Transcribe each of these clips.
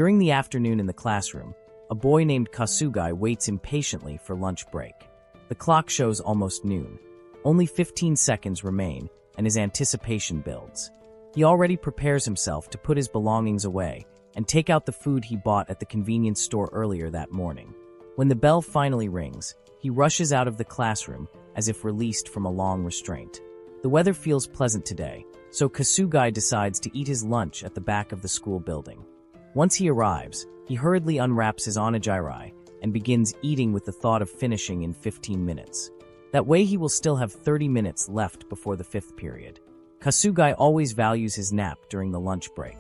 During the afternoon in the classroom, a boy named Kasugai waits impatiently for lunch break. The clock shows almost noon. Only 15 seconds remain, and his anticipation builds. He already prepares himself to put his belongings away and take out the food he bought at the convenience store earlier that morning. When the bell finally rings, he rushes out of the classroom as if released from a long restraint. The weather feels pleasant today, so Kasugai decides to eat his lunch at the back of the school building. Once he arrives, he hurriedly unwraps his onigiri and begins eating with the thought of finishing in 15 minutes. That way he will still have 30 minutes left before the 5th period. Kasugai always values his nap during the lunch break.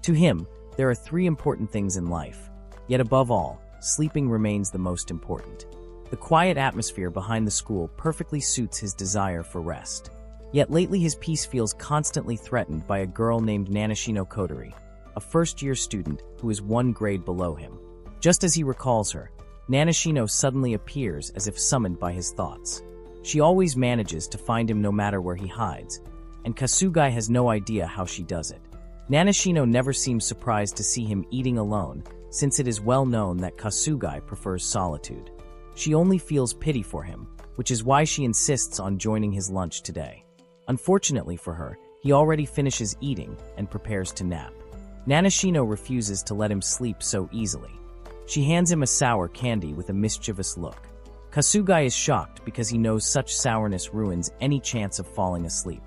To him, there are 3 important things in life. Yet above all, sleeping remains the most important. The quiet atmosphere behind the school perfectly suits his desire for rest. Yet lately his peace feels constantly threatened by a girl named Nanashino Kodori, a first-year student who is 1 grade below him. Just as he recalls her, Nanashino suddenly appears as if summoned by his thoughts. She always manages to find him no matter where he hides, and Kasugai has no idea how she does it. Nanashino never seems surprised to see him eating alone, since it is well known that Kasugai prefers solitude. She only feels pity for him, which is why she insists on joining his lunch today. Unfortunately for her, he already finishes eating and prepares to nap. Nanashino refuses to let him sleep so easily. She hands him a sour candy with a mischievous look. Kasugai is shocked because he knows such sourness ruins any chance of falling asleep.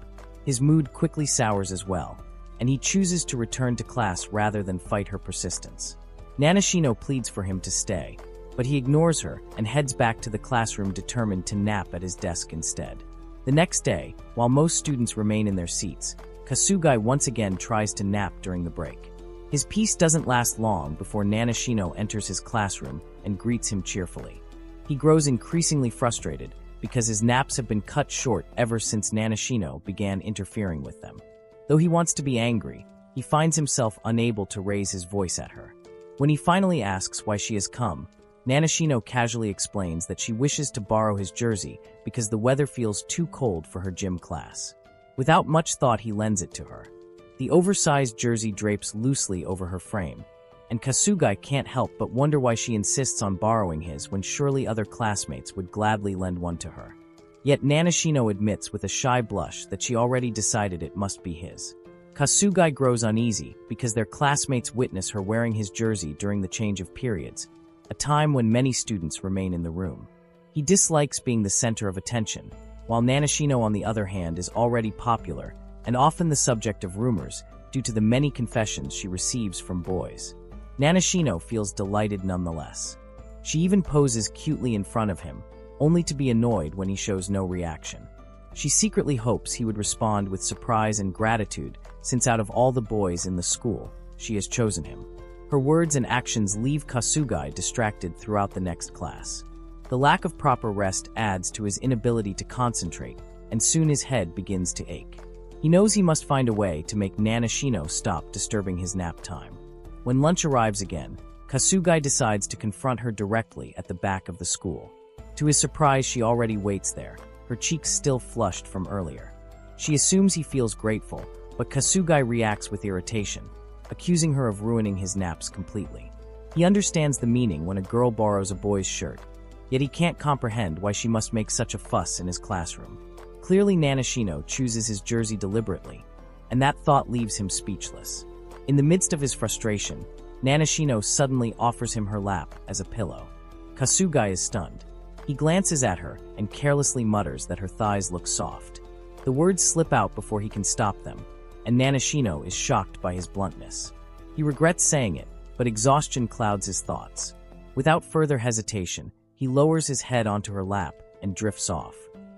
His mood quickly sours as well, and he chooses to return to class rather than fight her persistence. Nanashino pleads for him to stay, but he ignores her and heads back to the classroom determined to nap at his desk instead. The next day, while most students remain in their seats, Kasugai once again tries to nap during the break. His peace doesn't last long before Nanashino enters his classroom and greets him cheerfully. He grows increasingly frustrated because his naps have been cut short ever since Nanashino began interfering with them. Though he wants to be angry, he finds himself unable to raise his voice at her. When he finally asks why she has come, Nanashino casually explains that she wishes to borrow his jersey because the weather feels too cold for her gym class. Without much thought, he lends it to her. The oversized jersey drapes loosely over her frame, and Kasugai can't help but wonder why she insists on borrowing his when surely other classmates would gladly lend one to her. Yet Nanashino admits with a shy blush that she already decided it must be his. Kasugai grows uneasy because their classmates witness her wearing his jersey during the change of periods, a time when many students remain in the room. He dislikes being the center of attention, while Nanashino on the other hand is already popular and often the subject of rumors due to the many confessions she receives from boys. Nanashino feels delighted nonetheless. She even poses cutely in front of him, only to be annoyed when he shows no reaction. She secretly hopes he would respond with surprise and gratitude, since out of all the boys in the school, she has chosen him. Her words and actions leave Kasugai distracted throughout the next class. The lack of proper rest adds to his inability to concentrate, and soon his head begins to ache. He knows he must find a way to make Nanashino stop disturbing his nap time. When lunch arrives again, Kasugai decides to confront her directly at the back of the school. To his surprise, she already waits there, her cheeks still flushed from earlier. She assumes he feels grateful, but Kasugai reacts with irritation, accusing her of ruining his naps completely. He understands the meaning when a girl borrows a boy's shirt, yet he can't comprehend why she must make such a fuss in his classroom. Clearly Nanashino chooses his jersey deliberately, and that thought leaves him speechless. In the midst of his frustration, Nanashino suddenly offers him her lap as a pillow. Kasugai is stunned. He glances at her and carelessly mutters that her thighs look soft. The words slip out before he can stop them, and Nanashino is shocked by his bluntness. He regrets saying it, but exhaustion clouds his thoughts. Without further hesitation, he lowers his head onto her lap and drifts off.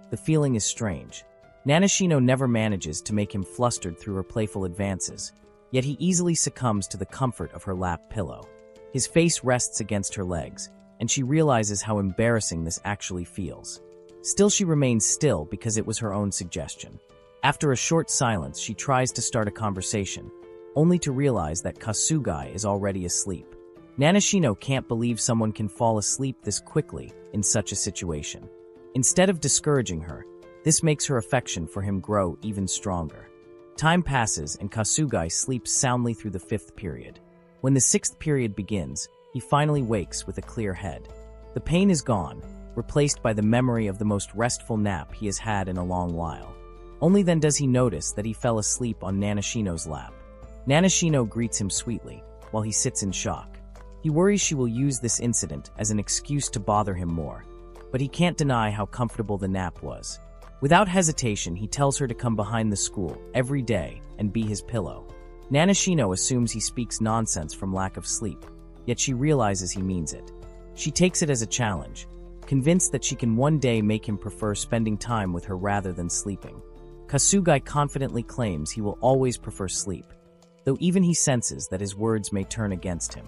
The feeling is strange. Nanashino never manages to make him flustered through her playful advances, yet he easily succumbs to the comfort of her lap pillow. His face rests against her legs, and she realizes how embarrassing this actually feels. Still, she remains still because it was her own suggestion. After a short silence, she tries to start a conversation, only to realize that Kasugai is already asleep. Nanashino can't believe someone can fall asleep this quickly in such a situation. Instead of discouraging her, this makes her affection for him grow even stronger. Time passes and Kasugai sleeps soundly through the 5th period. When the sixth period begins, he finally wakes with a clear head. The pain is gone, replaced by the memory of the most restful nap he has had in a long while. Only then does he notice that he fell asleep on Nanashino's lap. Nanashino greets him sweetly, while he sits in shock. He worries she will use this incident as an excuse to bother him more, but he can't deny how comfortable the nap was. Without hesitation, he tells her to come behind the school every day and be his pillow. Nanashino assumes he speaks nonsense from lack of sleep, yet she realizes he means it. She takes it as a challenge, convinced that she can one day make him prefer spending time with her rather than sleeping. Kasugai confidently claims he will always prefer sleep, though even he senses that his words may turn against him.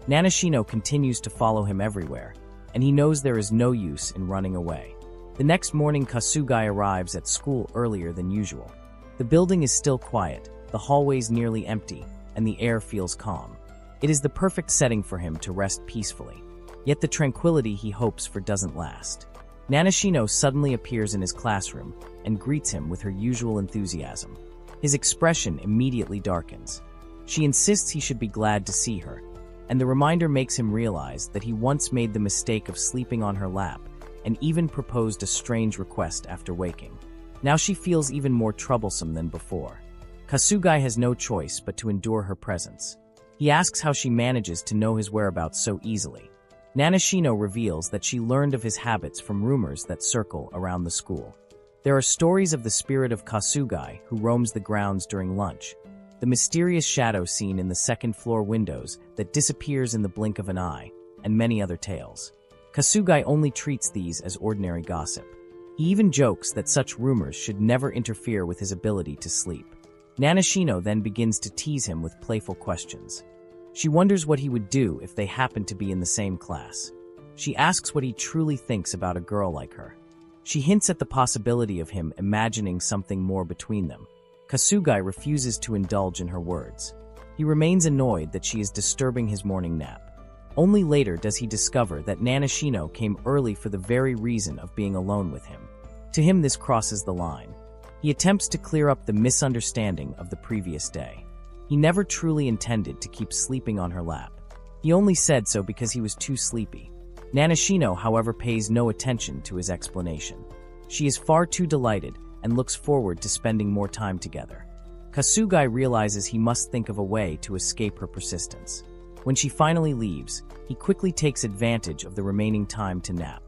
Nanashino continues to follow him everywhere, and he knows there is no use in running away. The next morning, Kasugai arrives at school earlier than usual. The building is still quiet, the hallways nearly empty, and the air feels calm. It is the perfect setting for him to rest peacefully. Yet the tranquility he hopes for doesn't last. Nanashino suddenly appears in his classroom and greets him with her usual enthusiasm. His expression immediately darkens. She insists he should be glad to see her, and the reminder makes him realize that he once made the mistake of sleeping on her lap and even proposed a strange request after waking. Now she feels even more troublesome than before. Kasugai has no choice but to endure her presence. He asks how she manages to know his whereabouts so easily. Nanashino reveals that she learned of his habits from rumors that circle around the school. There are stories of the spirit of Kasugai who roams the grounds during lunch, the mysterious shadow seen in the second-floor windows that disappears in the blink of an eye, and many other tales. Kasugai only treats these as ordinary gossip. He even jokes that such rumors should never interfere with his ability to sleep. Nanashino then begins to tease him with playful questions. She wonders what he would do if they happened to be in the same class. She asks what he truly thinks about a girl like her. She hints at the possibility of him imagining something more between them. Kasugai refuses to indulge in her words. He remains annoyed that she is disturbing his morning nap. Only later does he discover that Nanashino came early for the very reason of being alone with him. To him, this crosses the line. He attempts to clear up the misunderstanding of the previous day. He never truly intended to keep sleeping on her lap. He only said so because he was too sleepy. Nanashino, however, pays no attention to his explanation. She is far too delighted and looks forward to spending more time together. Kasugai realizes he must think of a way to escape her persistence. When she finally leaves, he quickly takes advantage of the remaining time to nap.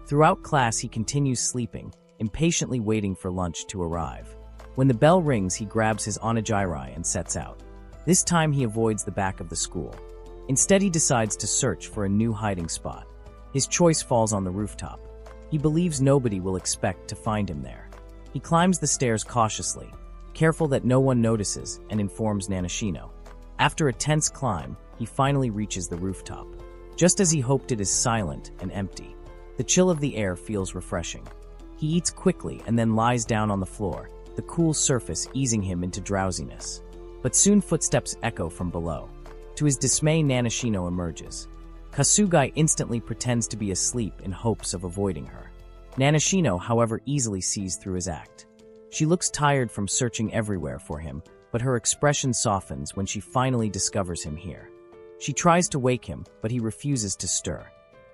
Throughout class, he continues sleeping, impatiently waiting for lunch to arrive. When the bell rings, he grabs his onigiri and sets out. This time he avoids the back of the school. Instead, he decides to search for a new hiding spot. His choice falls on the rooftop. He believes nobody will expect to find him there. He climbs the stairs cautiously, careful that no one notices, and informs Nanashino. After a tense climb, he finally reaches the rooftop. Just as he hoped, it is silent and empty. The chill of the air feels refreshing. He eats quickly and then lies down on the floor, the cool surface easing him into drowsiness. But soon footsteps echo from below. To his dismay, Nanashino emerges. Kasugai instantly pretends to be asleep in hopes of avoiding her. Nanashino, however, easily sees through his act. She looks tired from searching everywhere for him, but her expression softens when she finally discovers him here. She tries to wake him, but he refuses to stir.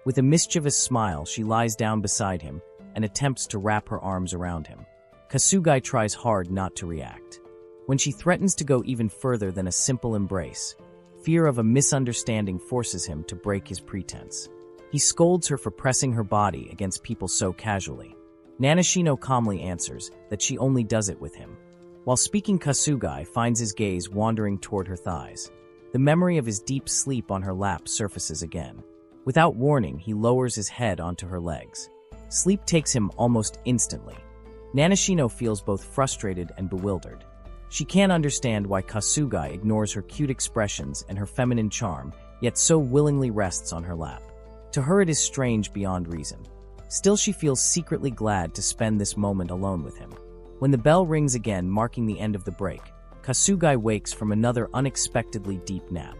With a mischievous smile, she lies down beside him and attempts to wrap her arms around him. Kasugai tries hard not to react. When she threatens to go even further than a simple embrace, fear of a misunderstanding forces him to break his pretense. He scolds her for pressing her body against people so casually. Nanashino calmly answers that she only does it with him. While speaking, Kasugai finds his gaze wandering toward her thighs. The memory of his deep sleep on her lap surfaces again. Without warning, he lowers his head onto her legs. Sleep takes him almost instantly. Nanashino feels both frustrated and bewildered. She can't understand why Kasugai ignores her cute expressions and her feminine charm, yet so willingly rests on her lap. To her, it is strange beyond reason. Still, she feels secretly glad to spend this moment alone with him. When the bell rings again, marking the end of the break, Kasugai wakes from another unexpectedly deep nap.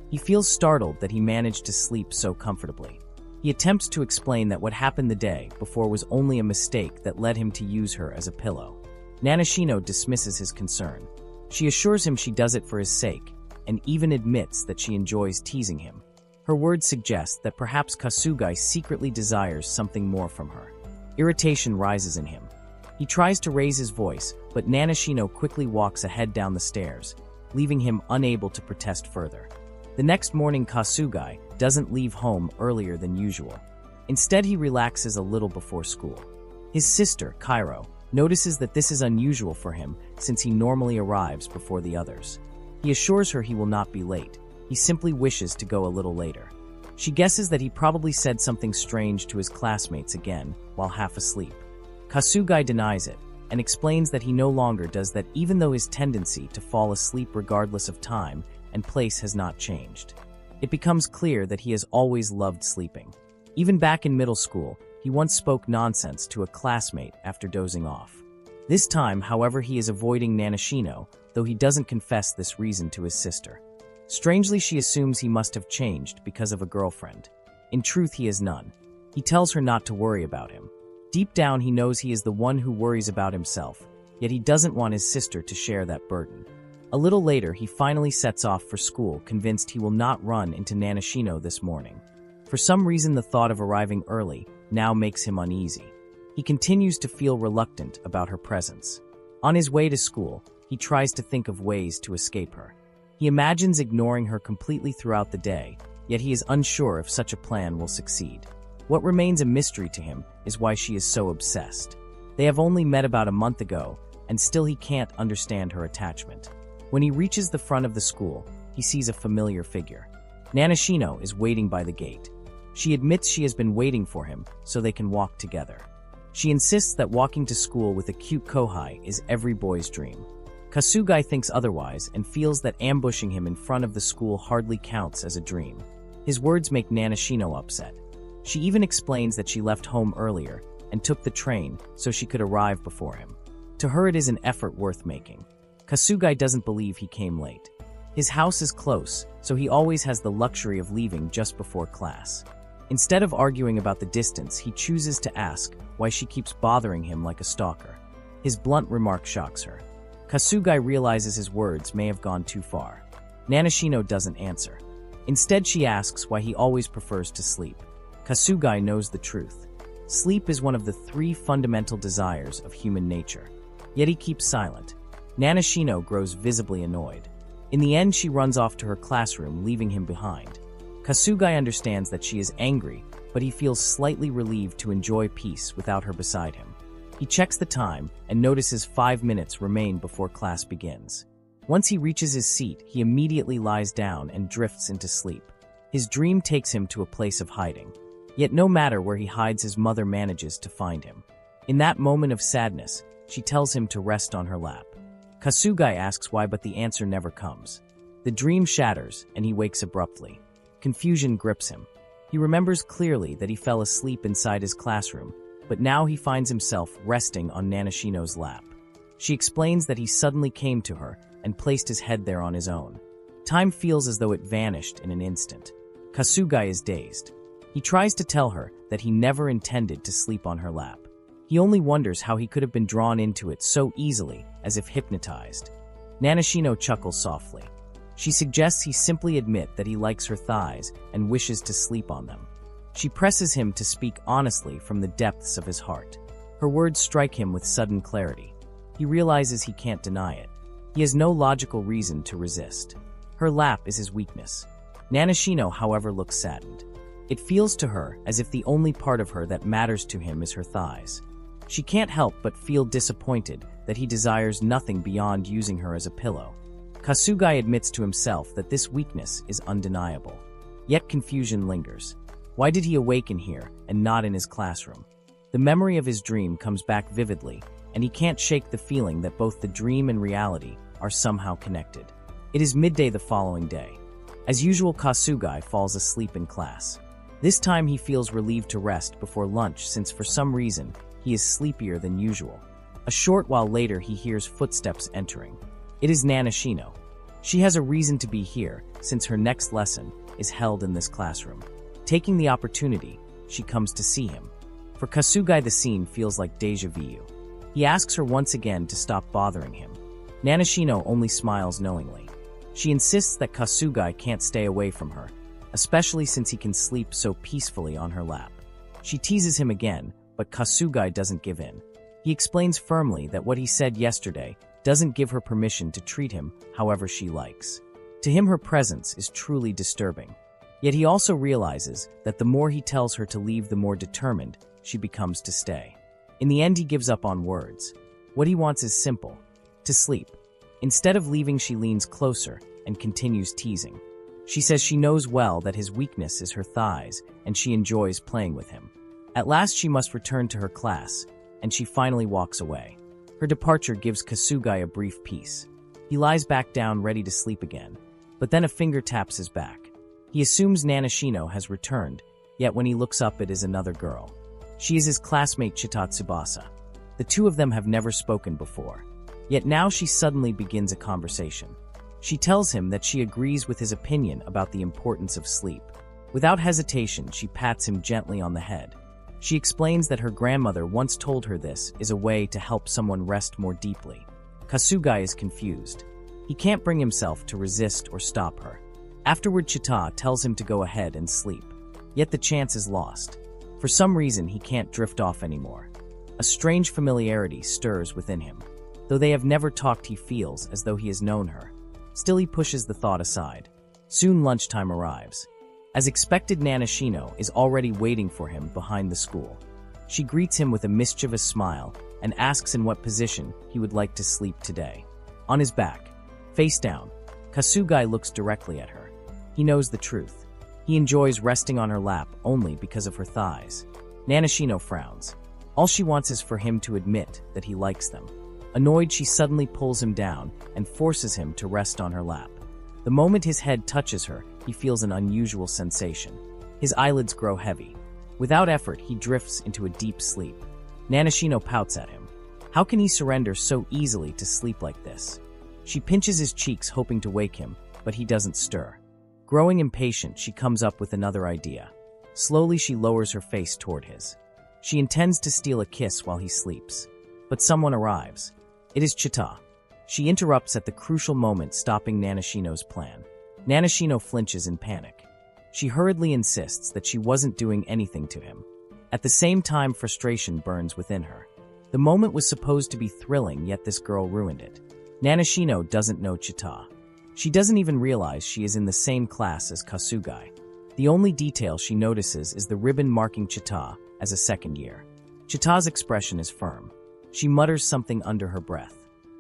He feels startled that he managed to sleep so comfortably. He attempts to explain that what happened the day before was only a mistake that led him to use her as a pillow. Nanashino dismisses his concern. She assures him she does it for his sake, and even admits that she enjoys teasing him. Her words suggest that perhaps Kasugai secretly desires something more from her. Irritation rises in him. He tries to raise his voice, but Nanashino quickly walks ahead down the stairs, leaving him unable to protest further. The next morning, Kasugai doesn't leave home earlier than usual. Instead, he relaxes a little before school. His sister, Kairo, notices that this is unusual for him since he normally arrives before the others. He assures her he will not be late. He simply wishes to go a little later. She guesses that he probably said something strange to his classmates again while half asleep. Kasugai denies it and explains that he no longer does that, even though his tendency to fall asleep regardless of time and place has not changed. It becomes clear that he has always loved sleeping. Even back in middle school, he once spoke nonsense to a classmate after dozing off. This time, however, he is avoiding Nanashino, though he doesn't confess this reason to his sister. Strangely, she assumes he must have changed because of a girlfriend. In truth, he has none. He tells her not to worry about him. Deep down, he knows he is the one who worries about himself, yet he doesn't want his sister to share that burden. A little later, he finally sets off for school, convinced he will not run into Nanashino this morning. For some reason, the thought of arriving early now makes him uneasy. He continues to feel reluctant about her presence. On his way to school, he tries to think of ways to escape her. He imagines ignoring her completely throughout the day, yet he is unsure if such a plan will succeed. What remains a mystery to him is why she is so obsessed. They have only met about a month ago, and still he can't understand her attachment. When he reaches the front of the school, he sees a familiar figure. Nanashino is waiting by the gate. She admits she has been waiting for him so they can walk together. She insists that walking to school with a cute kohai is every boy's dream. Kasugai thinks otherwise and feels that ambushing him in front of the school hardly counts as a dream. His words make Nanashino upset. She even explains that she left home earlier and took the train so she could arrive before him. To her, it is an effort worth making. Kasugai doesn't believe he came late. His house is close, so he always has the luxury of leaving just before class. Instead of arguing about the distance, he chooses to ask why she keeps bothering him like a stalker. His blunt remark shocks her. Kasugai realizes his words may have gone too far. Nanashino doesn't answer. Instead, she asks why he always prefers to sleep. Kasugai knows the truth. Sleep is one of the 3 fundamental desires of human nature. Yet he keeps silent. Nanashino grows visibly annoyed. In the end, she runs off to her classroom, leaving him behind. Kasugai understands that she is angry, but he feels slightly relieved to enjoy peace without her beside him. He checks the time and notices 5 minutes remain before class begins. Once he reaches his seat, he immediately lies down and drifts into sleep. His dream takes him to a place of hiding. Yet no matter where he hides, his mother manages to find him. In that moment of sadness, she tells him to rest on her lap. Kasugai asks why, but the answer never comes. The dream shatters, and he wakes abruptly. Confusion grips him. He remembers clearly that he fell asleep inside his classroom, but now he finds himself resting on Nanashino's lap. She explains that he suddenly came to her and placed his head there on his own. Time feels as though it vanished in an instant. Kasugai is dazed. He tries to tell her that he never intended to sleep on her lap. He only wonders how he could have been drawn into it so easily, as if hypnotized. Nanashino chuckles softly. She suggests he simply admit that he likes her thighs and wishes to sleep on them. She presses him to speak honestly from the depths of his heart. Her words strike him with sudden clarity. He realizes he can't deny it. He has no logical reason to resist. Her lap is his weakness. Nanashino, however, looks saddened. It feels to her as if the only part of her that matters to him is her thighs. She can't help but feel disappointed that he desires nothing beyond using her as a pillow. Kasugai admits to himself that this weakness is undeniable. Yet confusion lingers. Why did he awaken here and not in his classroom? The memory of his dream comes back vividly, and he can't shake the feeling that both the dream and reality are somehow connected. It is midday the following day. As usual, Kasugai falls asleep in class. This time he feels relieved to rest before lunch, since for some reason he is sleepier than usual. A short while later, he hears footsteps entering. It is Nanashino. She has a reason to be here, since her next lesson is held in this classroom. Taking the opportunity, she comes to see him. For Kasugai, the scene feels like déjà vu. He asks her once again to stop bothering him. Nanashino only smiles knowingly. She insists that Kasugai can't stay away from her, especially since he can sleep so peacefully on her lap. She teases him again, but Kasugai doesn't give in. He explains firmly that what he said yesterday doesn't give her permission to treat him however she likes. To him, her presence is truly disturbing. Yet he also realizes that the more he tells her to leave, the more determined she becomes to stay. In the end, he gives up on words. What he wants is simple: to sleep. Instead of leaving, she leans closer and continues teasing. She says she knows well that his weakness is her thighs, and she enjoys playing with him. At last, she must return to her class, and she finally walks away. Her departure gives Kasugai a brief peace. He lies back down, ready to sleep again, but then a finger taps his back. He assumes Nanashino has returned, yet when he looks up, it is another girl. She is his classmate Chita Tsubasa. The two of them have never spoken before. Yet now she suddenly begins a conversation. She tells him that she agrees with his opinion about the importance of sleep. Without hesitation, she pats him gently on the head. She explains that her grandmother once told her this is a way to help someone rest more deeply. Kasugai is confused. He can't bring himself to resist or stop her. Afterward, Chita tells him to go ahead and sleep. Yet the chance is lost. For some reason, he can't drift off anymore. A strange familiarity stirs within him. Though they have never talked, he feels as though he has known her. Still, he pushes the thought aside. Soon lunchtime arrives. As expected, Nanashino is already waiting for him behind the school. She greets him with a mischievous smile and asks in what position he would like to sleep today. On his back, face down, Kasugai looks directly at her. He knows the truth. He enjoys resting on her lap only because of her thighs. Nanashino frowns. All she wants is for him to admit that he likes them. Annoyed, she suddenly pulls him down and forces him to rest on her lap. The moment his head touches her, he feels an unusual sensation. His eyelids grow heavy. Without effort, he drifts into a deep sleep. Nanashino pouts at him. How can he surrender so easily to sleep like this? She pinches his cheeks, hoping to wake him, but he doesn't stir. Growing impatient, she comes up with another idea. Slowly, she lowers her face toward his. She intends to steal a kiss while he sleeps. But someone arrives. It is Chita. She interrupts at the crucial moment, stopping Nanashino's plan. Nanashino flinches in panic. She hurriedly insists that she wasn't doing anything to him. At the same time, frustration burns within her. The moment was supposed to be thrilling, yet this girl ruined it. Nanashino doesn't know Chita. She doesn't even realize she is in the same class as Kasugai. The only detail she notices is the ribbon marking Chita as a second year. Chita's expression is firm. She mutters something under her breath.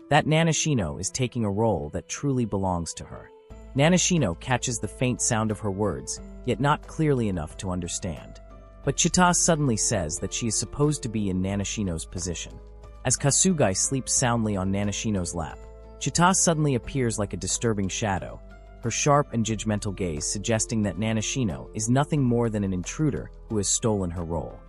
That Nanashino is taking a role that truly belongs to her. Nanashino catches the faint sound of her words, yet not clearly enough to understand. But Chita suddenly says that she is supposed to be in Nanashino's position. As Kasugai sleeps soundly on Nanashino's lap, Chita suddenly appears like a disturbing shadow, her sharp and judgmental gaze suggesting that Nanashino is nothing more than an intruder who has stolen her role.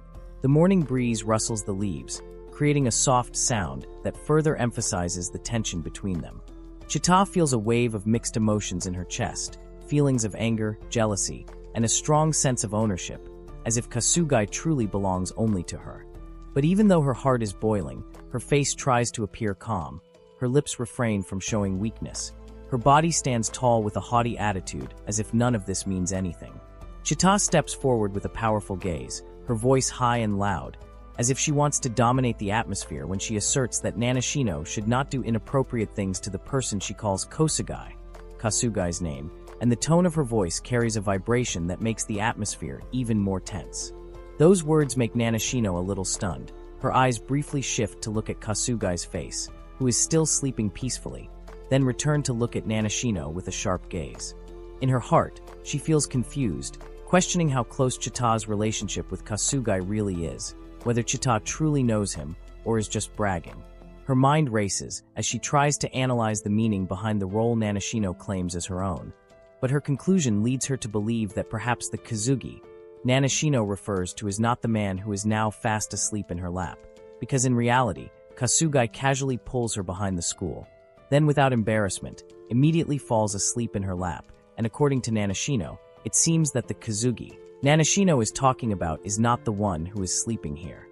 The morning breeze rustles the leaves, creating a soft sound that further emphasizes the tension between them. Chita feels a wave of mixed emotions in her chest, feelings of anger, jealousy, and a strong sense of ownership, as if Kasugai truly belongs only to her. But even though her heart is boiling, her face tries to appear calm. Her lips refrain from showing weakness. Her body stands tall with a haughty attitude, as if none of this means anything. Chita steps forward with a powerful gaze, her voice high and loud, as if she wants to dominate the atmosphere when she asserts that Nanashino should not do inappropriate things to the person she calls Kosugai, Kasugai's name, and the tone of her voice carries a vibration that makes the atmosphere even more tense. Those words make Nanashino a little stunned. Her eyes briefly shift to look at Kasugai's face, who is still sleeping peacefully, then return to look at Nanashino with a sharp gaze. In her heart, she feels confused, questioning how close Chita's relationship with Kasugai really is, whether Chita truly knows him or is just bragging. Her mind races as she tries to analyze the meaning behind the role Nanashino claims as her own, but her conclusion leads her to believe that perhaps the Kazugi Nanashino refers to is not the man who is now fast asleep in her lap, because in reality, Kasugai casually pulls her behind the school, then without embarrassment, immediately falls asleep in her lap, and according to Nanashino, it seems that the Kazugi Nanashino is talking about is not the one who is sleeping here.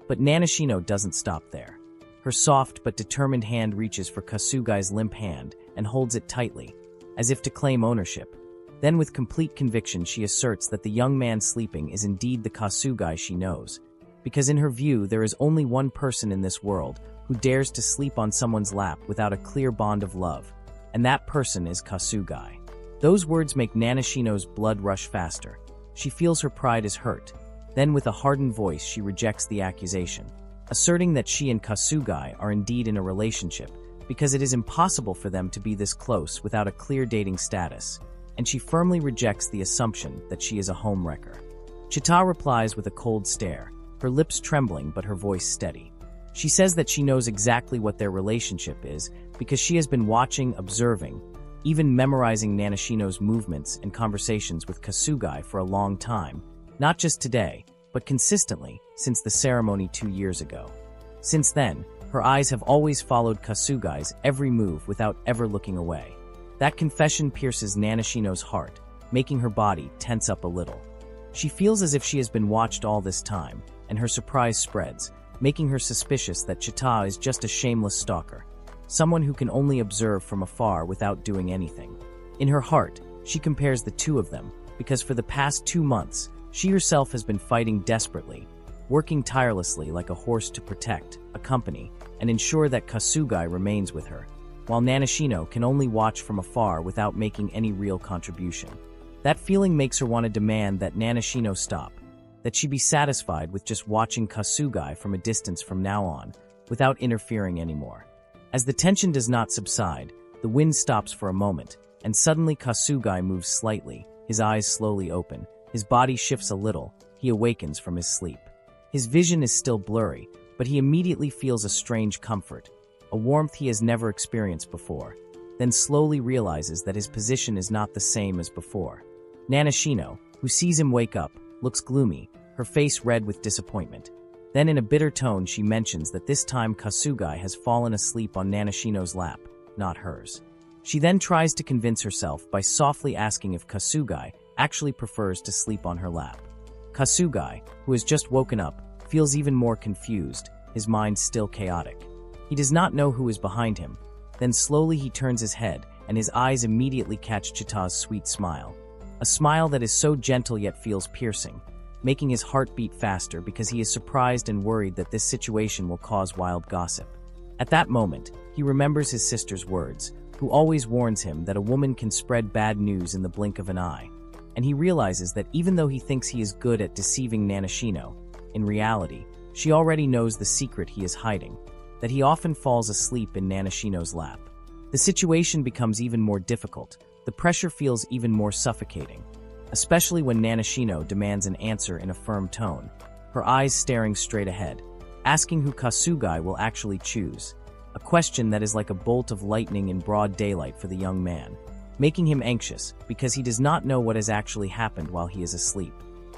But Nanashino doesn't stop there. Her soft but determined hand reaches for Kasugai's limp hand and holds it tightly, as if to claim ownership. Then with complete conviction she asserts that the young man sleeping is indeed the Kasugai she knows, because in her view there is only one person in this world who dares to sleep on someone's lap without a clear bond of love, and that person is Kasugai. Those words make Nanashino's blood rush faster. She feels her pride is hurt. Then with a hardened voice she rejects the accusation, asserting that she and Kasugai are indeed in a relationship, because it is impossible for them to be this close without a clear dating status, and she firmly rejects the assumption that she is a homewrecker. Chita replies with a cold stare, her lips trembling but her voice steady. She says that she knows exactly what their relationship is because she has been watching, observing, even memorizing Nanashino's movements and conversations with Kasugai for a long time, not just today, but consistently since the ceremony 2 years ago. Since then, her eyes have always followed Kasugai's every move without ever looking away. That confession pierces Nanashino's heart, making her body tense up a little. She feels as if she has been watched all this time, and her surprise spreads, making her suspicious that Chita is just a shameless stalker, someone who can only observe from afar without doing anything. In her heart, she compares the two of them, because for the past 2 months, she herself has been fighting desperately, working tirelessly like a horse to protect, accompany, and ensure that Kasugai remains with her, while Nanashino can only watch from afar without making any real contribution. That feeling makes her want to demand that Nanashino stop, that she be satisfied with just watching Kasugai from a distance from now on, without interfering anymore. As the tension does not subside, the wind stops for a moment, and suddenly Kasugai moves slightly, his eyes slowly open, his body shifts a little, he awakens from his sleep. His vision is still blurry, but he immediately feels a strange comfort, a warmth he has never experienced before, then slowly realizes that his position is not the same as before. Nanashino, who sees him wake up, looks gloomy, her face red with disappointment. Then in a bitter tone she mentions that this time Kasugai has fallen asleep on Nanashino's lap, not hers. She then tries to convince herself by softly asking if Kasugai actually prefers to sleep on her lap. Kasugai, who has just woken up, feels even more confused, his mind still chaotic. He does not know who is behind him. Then slowly he turns his head, and his eyes immediately catch Chita's sweet smile. A smile that is so gentle yet feels piercing, making his heart beat faster because he is surprised and worried that this situation will cause wild gossip. At that moment, he remembers his sister's words, who always warns him that a woman can spread bad news in the blink of an eye. And he realizes that even though he thinks he is good at deceiving Nanashino, in reality, she already knows the secret he is hiding, that he often falls asleep in Nanashino's lap. The situation becomes even more difficult. The pressure feels even more suffocating, especially when Nanashino demands an answer in a firm tone, her eyes staring straight ahead, asking who Kasugai will actually choose, a question that is like a bolt of lightning in broad daylight for the young man, making him anxious because he does not know what has actually happened while he is asleep.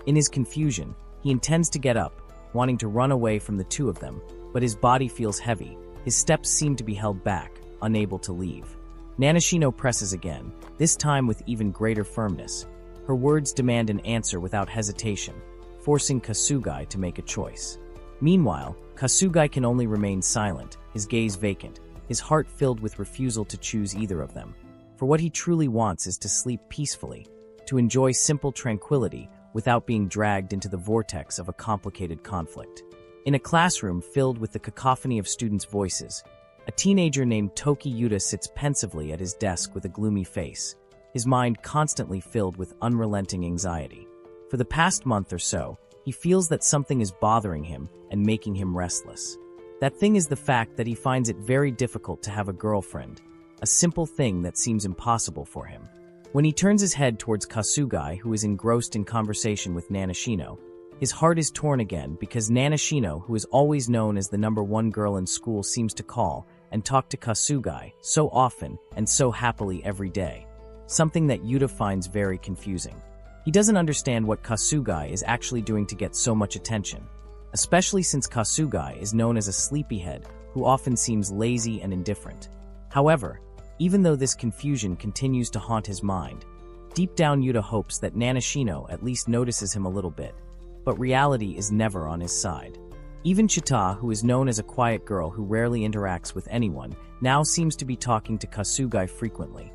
In his confusion, he intends to get up, wanting to run away from the two of them, but his body feels heavy, his steps seem to be held back, unable to leave. Nanashino presses again, this time with even greater firmness. Her words demand an answer without hesitation, forcing Kasugai to make a choice. Meanwhile, Kasugai can only remain silent, his gaze vacant, his heart filled with refusal to choose either of them. For what he truly wants is to sleep peacefully, to enjoy simple tranquility without being dragged into the vortex of a complicated conflict. In a classroom filled with the cacophony of students' voices, a teenager named Toki Yuta sits pensively at his desk with a gloomy face, his mind constantly filled with unrelenting anxiety. For the past month or so, he feels that something is bothering him and making him restless. That thing is the fact that he finds it very difficult to have a girlfriend, a simple thing that seems impossible for him. When he turns his head towards Kasugai, who is engrossed in conversation with Nanashino, his heart is torn again because Nanashino, who is always known as the #1 girl in school, seems to call and talk to Kasugai so often and so happily every day, something that Yuta finds very confusing. He doesn't understand what Kasugai is actually doing to get so much attention, especially since Kasugai is known as a sleepyhead who often seems lazy and indifferent. However, even though this confusion continues to haunt his mind, deep down Yuta hopes that Nanashino at least notices him a little bit, but reality is never on his side. Even Chita, who is known as a quiet girl who rarely interacts with anyone, now seems to be talking to Kasugai frequently,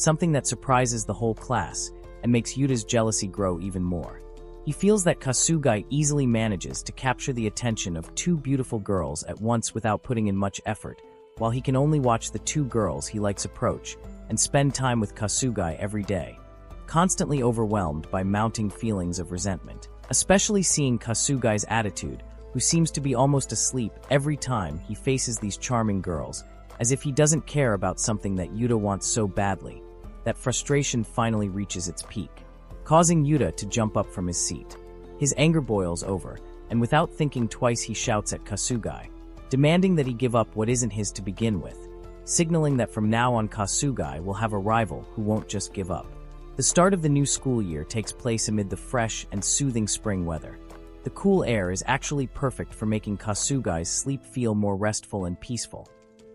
something that surprises the whole class and makes Yuta's jealousy grow even more. He feels that Kasugai easily manages to capture the attention of two beautiful girls at once without putting in much effort, while he can only watch the two girls he likes approach and spend time with Kasugai every day, constantly overwhelmed by mounting feelings of resentment, especially seeing Kasugai's attitude, who seems to be almost asleep every time he faces these charming girls, as if he doesn't care about something that Yuta wants so badly. That frustration finally reaches its peak, causing Yuta to jump up from his seat. His anger boils over, and without thinking twice he shouts at Kasugai, demanding that he give up what isn't his to begin with, signaling that from now on Kasugai will have a rival who won't just give up. The start of the new school year takes place amid the fresh and soothing spring weather. The cool air is actually perfect for making Kasugai's sleep feel more restful and peaceful.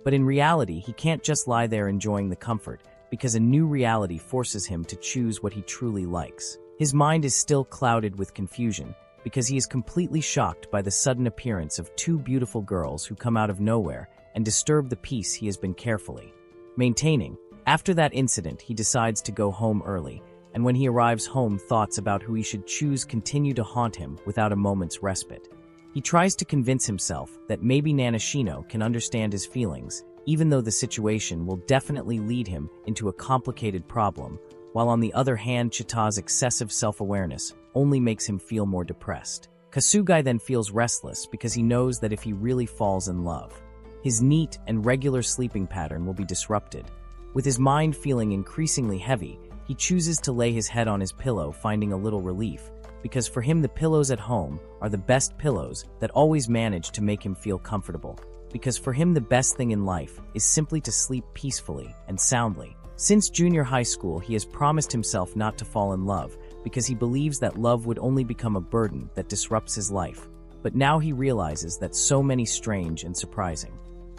But in reality, he can't just lie there enjoying the comfort, because a new reality forces him to choose what he truly likes. His mind is still clouded with confusion, because he is completely shocked by the sudden appearance of two beautiful girls who come out of nowhere and disturb the peace he has been carefully maintaining. After that incident, he decides to go home early, and when he arrives home, thoughts about who he should choose continue to haunt him without a moment's respite. He tries to convince himself that maybe Nanashino can understand his feelings, even though the situation will definitely lead him into a complicated problem, while on the other hand, Chita's excessive self-awareness only makes him feel more depressed. Kasugai then feels restless because he knows that if he really falls in love, his neat and regular sleeping pattern will be disrupted. With his mind feeling increasingly heavy, he chooses to lay his head on his pillow, finding a little relief, because for him the pillows at home are the best pillows that always manage to make him feel comfortable, because for him the best thing in life is simply to sleep peacefully and soundly. Since junior high school, he has promised himself not to fall in love, because he believes that love would only become a burden that disrupts his life. But now he realizes that so many strange and surprising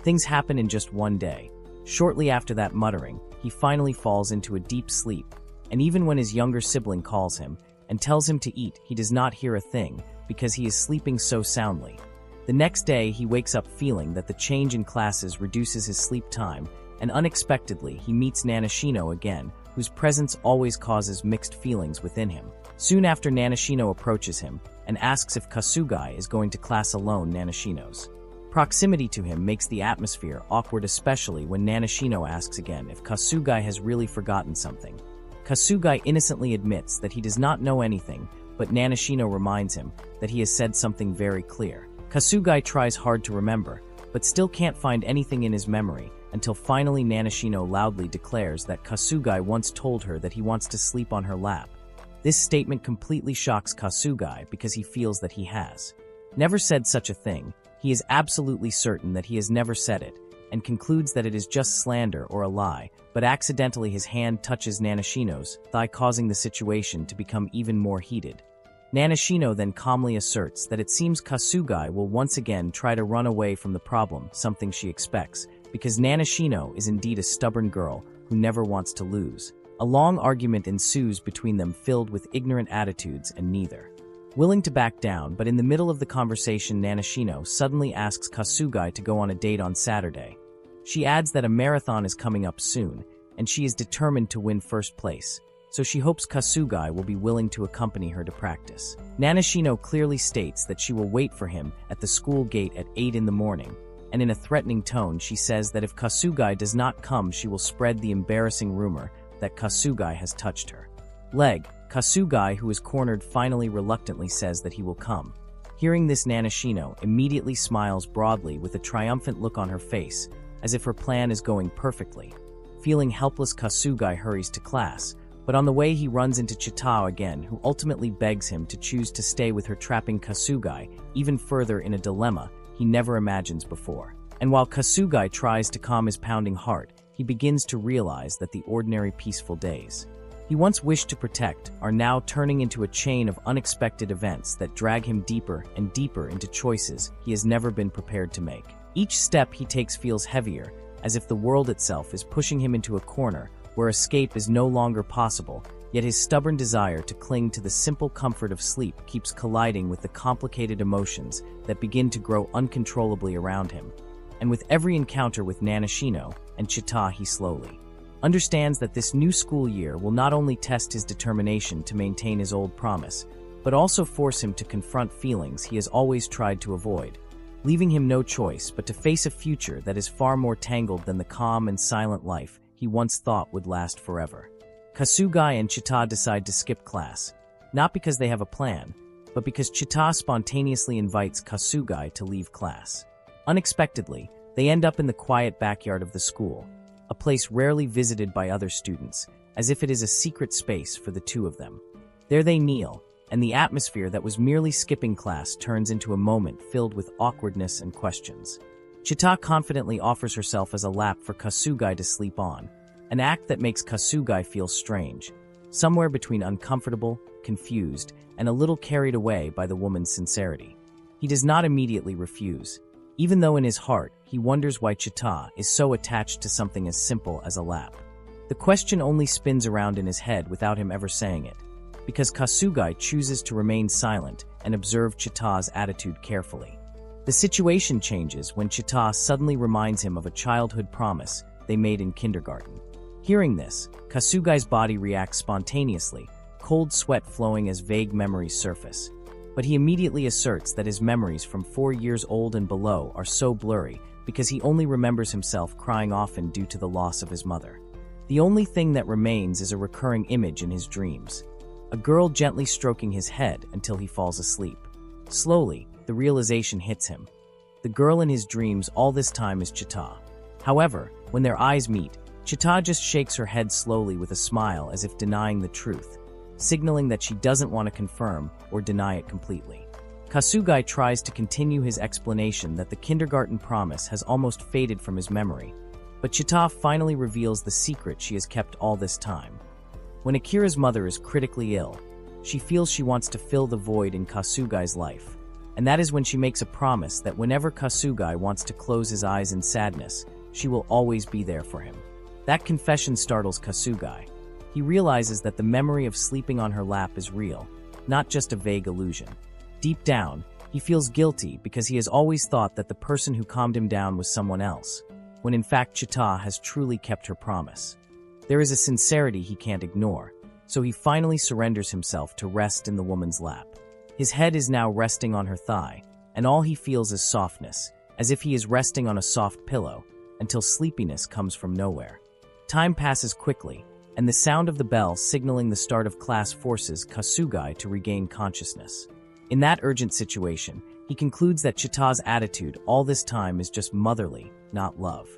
things happen in just one day. Shortly after that muttering, he finally falls into a deep sleep, and even when his younger sibling calls him and tells him to eat, he does not hear a thing because he is sleeping so soundly. The next day, he wakes up feeling that the change in classes reduces his sleep time, and unexpectedly, he meets Nanashino again, whose presence always causes mixed feelings within him. Soon after, Nanashino approaches him and asks if Kasugai is going to class alone. Nanashino's proximity to him makes the atmosphere awkward, especially when Nanashino asks again if Kasugai has really forgotten something. Kasugai innocently admits that he does not know anything, but Nanashino reminds him that he has said something very clear. Kasugai tries hard to remember, but still can't find anything in his memory until finally Nanashino loudly declares that Kasugai once told her that he wants to sleep on her lap. This statement completely shocks Kasugai because he feels that he has never said such a thing. He is absolutely certain that he has never said it, and concludes that it is just slander or a lie, but accidentally his hand touches Nanashino's thigh, causing the situation to become even more heated. Nanashino then calmly asserts that it seems Kasugai will once again try to run away from the problem, something she expects, because Nanashino is indeed a stubborn girl who never wants to lose. A long argument ensues between them, filled with ignorant attitudes, and neither willing to back down. But in the middle of the conversation, Nanashino suddenly asks Kasugai to go on a date on Saturday. She adds that a marathon is coming up soon, and she is determined to win first place, so she hopes Kasugai will be willing to accompany her to practice. Nanashino clearly states that she will wait for him at the school gate at 8 in the morning, and in a threatening tone she says that if Kasugai does not come, she will spread the embarrassing rumor that Kasugai has touched her leg. Kasugai, who is cornered, finally reluctantly says that he will come. Hearing this, Nanashino immediately smiles broadly with a triumphant look on her face, as if her plan is going perfectly. Feeling helpless, Kasugai hurries to class, but on the way he runs into Chitao again, who ultimately begs him to choose to stay with her, trapping Kasugai even further in a dilemma he never imagines before. And while Kasugai tries to calm his pounding heart, he begins to realize that the ordinary peaceful days he once wished to protect are now turning into a chain of unexpected events that drag him deeper and deeper into choices he has never been prepared to make. Each step he takes feels heavier, as if the world itself is pushing him into a corner where escape is no longer possible, yet his stubborn desire to cling to the simple comfort of sleep keeps colliding with the complicated emotions that begin to grow uncontrollably around him. And with every encounter with Nanashino and Chita, he slowly understands that this new school year will not only test his determination to maintain his old promise, but also force him to confront feelings he has always tried to avoid, leaving him no choice but to face a future that is far more tangled than the calm and silent life he once thought would last forever. Kasugai and Chita decide to skip class, not because they have a plan, but because Chita spontaneously invites Kasugai to leave class. Unexpectedly, they end up in the quiet backyard of the school, a place rarely visited by other students, as if it is a secret space for the two of them. There they kneel, and the atmosphere that was merely skipping class turns into a moment filled with awkwardness and questions. Chita confidently offers herself as a lap for Kasugai to sleep on, an act that makes Kasugai feel strange, somewhere between uncomfortable, confused, and a little carried away by the woman's sincerity. He does not immediately refuse, even though in his heart he wonders why Chita is so attached to something as simple as a lap. The question only spins around in his head without him ever saying it, because Kasugai chooses to remain silent and observe Chita's attitude carefully. The situation changes when Chita suddenly reminds him of a childhood promise they made in kindergarten. Hearing this, Kasugai's body reacts spontaneously, cold sweat flowing as vague memories surface. But he immediately asserts that his memories from 4 years old and below are so blurry because he only remembers himself crying often due to the loss of his mother. The only thing that remains is a recurring image in his dreams, a girl gently stroking his head until he falls asleep. Slowly, the realization hits him. The girl in his dreams all this time is Chita. However, when their eyes meet, Chita just shakes her head slowly with a smile as if denying the truth, signaling that she doesn't want to confirm or deny it completely. Kasugai tries to continue his explanation that the kindergarten promise has almost faded from his memory, but Chita finally reveals the secret she has kept all this time. When Akira's mother is critically ill, she feels she wants to fill the void in Kasugai's life, and that is when she makes a promise that whenever Kasugai wants to close his eyes in sadness, she will always be there for him. That confession startles Kasugai. He realizes that the memory of sleeping on her lap is real, not just a vague illusion. Deep down, he feels guilty because he has always thought that the person who calmed him down was someone else, when in fact Chita has truly kept her promise. There is a sincerity he can't ignore, so he finally surrenders himself to rest in the woman's lap. His head is now resting on her thigh, and all he feels is softness, as if he is resting on a soft pillow, until sleepiness comes from nowhere. Time passes quickly, and the sound of the bell signaling the start of class forces Kasugai to regain consciousness. In that urgent situation, he concludes that Chita's attitude all this time is just motherly, not love.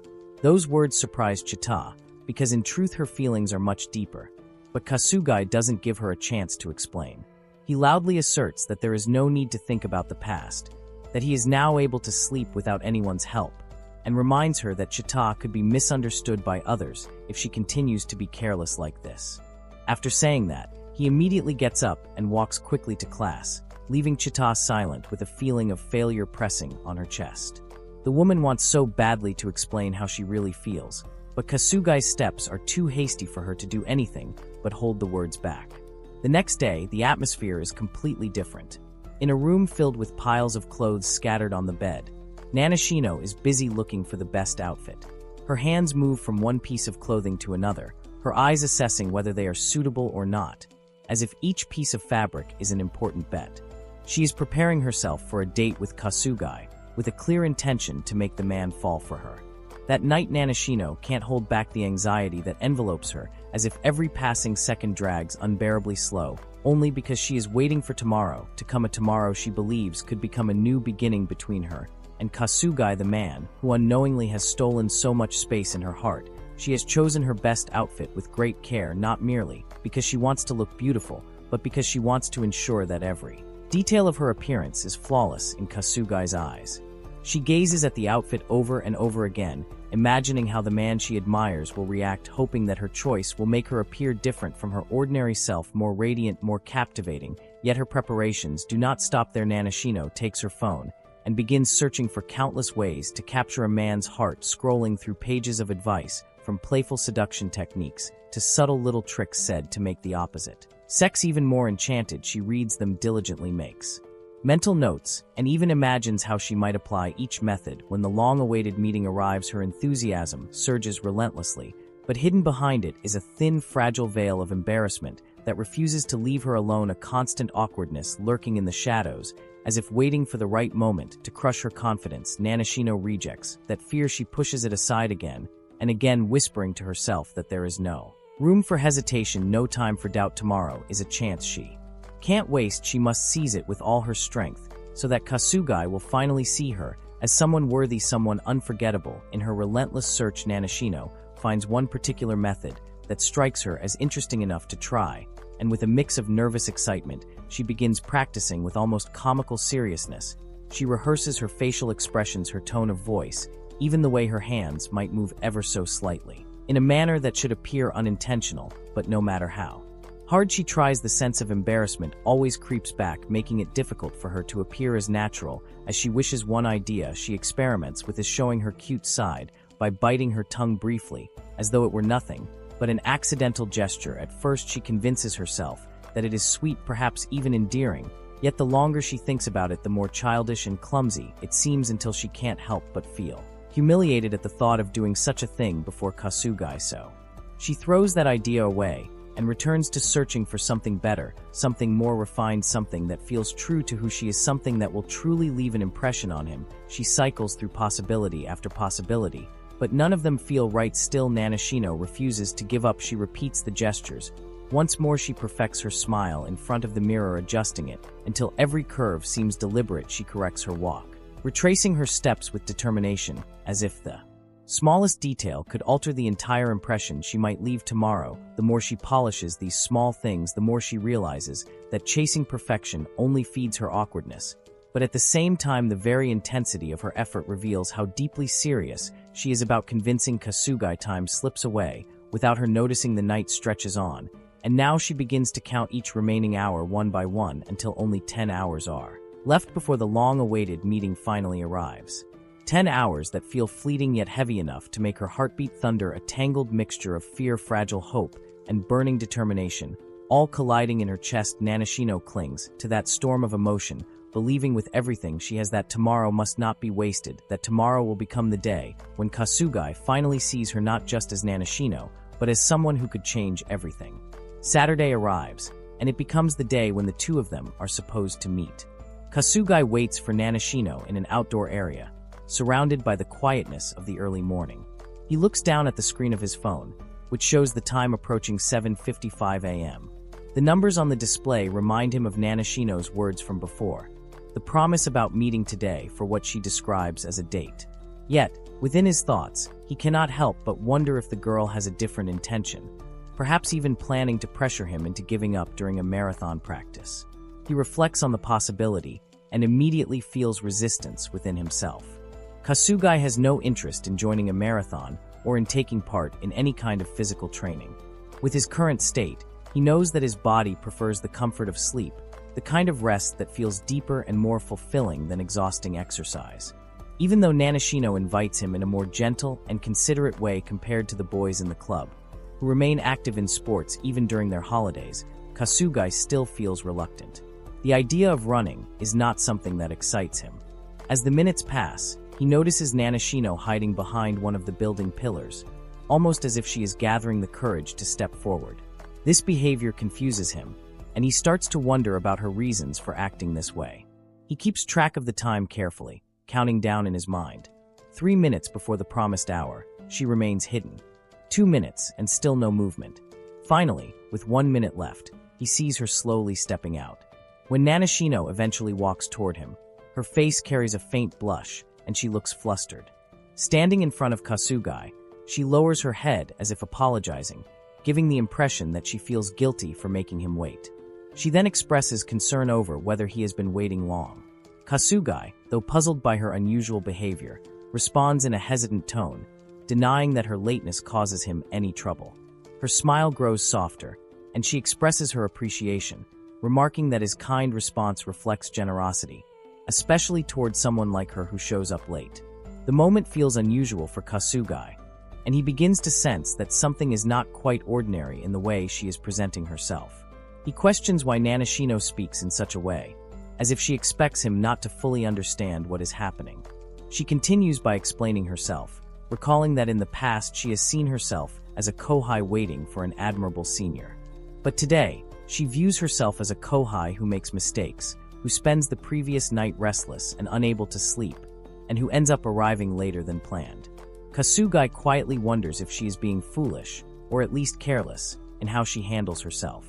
Those words surprise Chita, because in truth her feelings are much deeper, but Kasugai doesn't give her a chance to explain. He loudly asserts that there is no need to think about the past, that he is now able to sleep without anyone's help, and reminds her that Chita could be misunderstood by others if she continues to be careless like this. After saying that, he immediately gets up and walks quickly to class, leaving Chita silent with a feeling of failure pressing on her chest. The woman wants so badly to explain how she really feels, but Kasugai's steps are too hasty for her to do anything but hold the words back. The next day, the atmosphere is completely different. In a room filled with piles of clothes scattered on the bed, Nanashino is busy looking for the best outfit. Her hands move from one piece of clothing to another, her eyes assessing whether they are suitable or not, as if each piece of fabric is an important bet. She is preparing herself for a date with Kasugai, with a clear intention to make the man fall for her. That night, Nanashino can't hold back the anxiety that envelopes her, as if every passing second drags unbearably slow, only because she is waiting for tomorrow to come, a tomorrow she believes could become a new beginning between her and Kasugai, the man who unknowingly has stolen so much space in her heart. She has chosen her best outfit with great care, not merely because she wants to look beautiful, but because she wants to ensure that every detail of her appearance is flawless in Kasugai's eyes. She gazes at the outfit over and over again, imagining how the man she admires will react, hoping that her choice will make her appear different from her ordinary self, more radiant, more captivating. Yet her preparations do not stop there. Nanashino takes her phone and begins searching for countless ways to capture a man's heart, scrolling through pages of advice, from playful seduction techniques to subtle little tricks said to make the opposite sex even more enchanted. She reads them diligently, makes mental notes, and even imagines how she might apply each method. When the long-awaited meeting arrives, her enthusiasm surges relentlessly, But hidden behind it is a thin, fragile veil of embarrassment that refuses to leave her alone, a constant awkwardness lurking in the shadows, as if waiting for the right moment to crush her confidence. Nanashino rejects that fear. She pushes it aside again and again, whispering to herself that there is no room for hesitation, no time for doubt. Tomorrow is a chance she can't waste. She must seize it with all her strength so that Kasugai will finally see her as someone worthy, someone unforgettable. In her relentless search, Nanashino finds one particular method that strikes her as interesting enough to try, and with a mix of nervous excitement, she begins practicing with almost comical seriousness. She rehearses her facial expressions, her tone of voice, even the way her hands might move ever so slightly, in a manner that should appear unintentional, but no matter how hard she tries, the sense of embarrassment always creeps back, making it difficult for her to appear as natural as she wishes. One idea she experiments with is showing her cute side by biting her tongue briefly, as though it were nothing but an accidental gesture. At first she convinces herself that it is sweet, perhaps even endearing, yet the longer she thinks about it, the more childish and clumsy it seems, until she can't help but feel humiliated at the thought of doing such a thing before Kasugai. So she throws that idea away and returns to searching for something better, something more refined, something that feels true to who she is, something that will truly leave an impression on him. She cycles through possibility after possibility, but none of them feel right. Still, Nanashino refuses to give up. She repeats the gestures. Once more she perfects her smile in front of the mirror, adjusting it until every curve seems deliberate. She corrects her walk, retracing her steps with determination, as if the smallest detail could alter the entire impression she might leave. Tomorrow, the more she polishes these small things, the more she realizes that chasing perfection only feeds her awkwardness. But at the same time, the very intensity of her effort reveals how deeply serious she is about convincing Kasugai. Time slips away without her noticing. The night stretches on, and now she begins to count each remaining hour one by one until only 10 hours are left before the long-awaited meeting finally arrives. 10 hours that feel fleeting yet heavy enough to make her heartbeat thunder, a tangled mixture of fear, fragile hope, and burning determination, all colliding in her chest. Nanashino clings to that storm of emotion, believing with everything she has that tomorrow must not be wasted, that tomorrow will become the day when Kasugai finally sees her not just as Nanashino, but as someone who could change everything. Saturday arrives, and it becomes the day when the two of them are supposed to meet. Kasugai waits for Nanashino in an outdoor area, surrounded by the quietness of the early morning. He looks down at the screen of his phone, which shows the time approaching 7:55 a.m. The numbers on the display remind him of Nanashino's words from before, the promise about meeting today for what she describes as a date. Yet, within his thoughts, he cannot help but wonder if the girl has a different intention, perhaps even planning to pressure him into giving up during a marathon practice. He reflects on the possibility and immediately feels resistance within himself. Kasugai has no interest in joining a marathon or in taking part in any kind of physical training. With his current state, he knows that his body prefers the comfort of sleep, the kind of rest that feels deeper and more fulfilling than exhausting exercise. Even though Nanashino invites him in a more gentle and considerate way compared to the boys in the club, who remain active in sports even during their holidays, Kasugai still feels reluctant. The idea of running is not something that excites him. As the minutes pass, he notices Nanashino hiding behind one of the building pillars, almost as if she is gathering the courage to step forward. This behavior confuses him, and he starts to wonder about her reasons for acting this way. He keeps track of the time carefully, counting down in his mind. 3 minutes before the promised hour, she remains hidden. 2 minutes, and still no movement. Finally, with 1 minute left, he sees her slowly stepping out. When Nanashino eventually walks toward him, her face carries a faint blush, and she looks flustered. Standing in front of Kasugai, she lowers her head as if apologizing, giving the impression that she feels guilty for making him wait. She then expresses concern over whether he has been waiting long. Kasugai, though puzzled by her unusual behavior, responds in a hesitant tone, denying that her lateness causes him any trouble. Her smile grows softer, and she expresses her appreciation, remarking that his kind response reflects generosity, especially towards someone like her who shows up late. The moment feels unusual for Kasugai, and he begins to sense that something is not quite ordinary in the way she is presenting herself. He questions why Nanashino speaks in such a way, as if she expects him not to fully understand what is happening. She continues by explaining herself, recalling that in the past she has seen herself as a kohai waiting for an admirable senior. But today, she views herself as a kohai who makes mistakes, who spends the previous night restless and unable to sleep, and who ends up arriving later than planned. Kasugai quietly wonders if she is being foolish, or at least careless, in how she handles herself.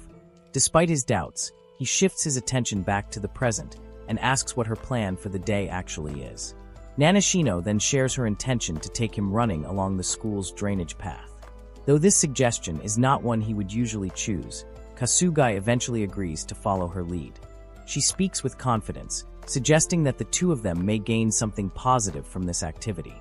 Despite his doubts, he shifts his attention back to the present and asks what her plan for the day actually is. Nanashino then shares her intention to take him running along the school's drainage path. Though this suggestion is not one he would usually choose, Kasugai eventually agrees to follow her lead. She speaks with confidence, suggesting that the two of them may gain something positive from this activity.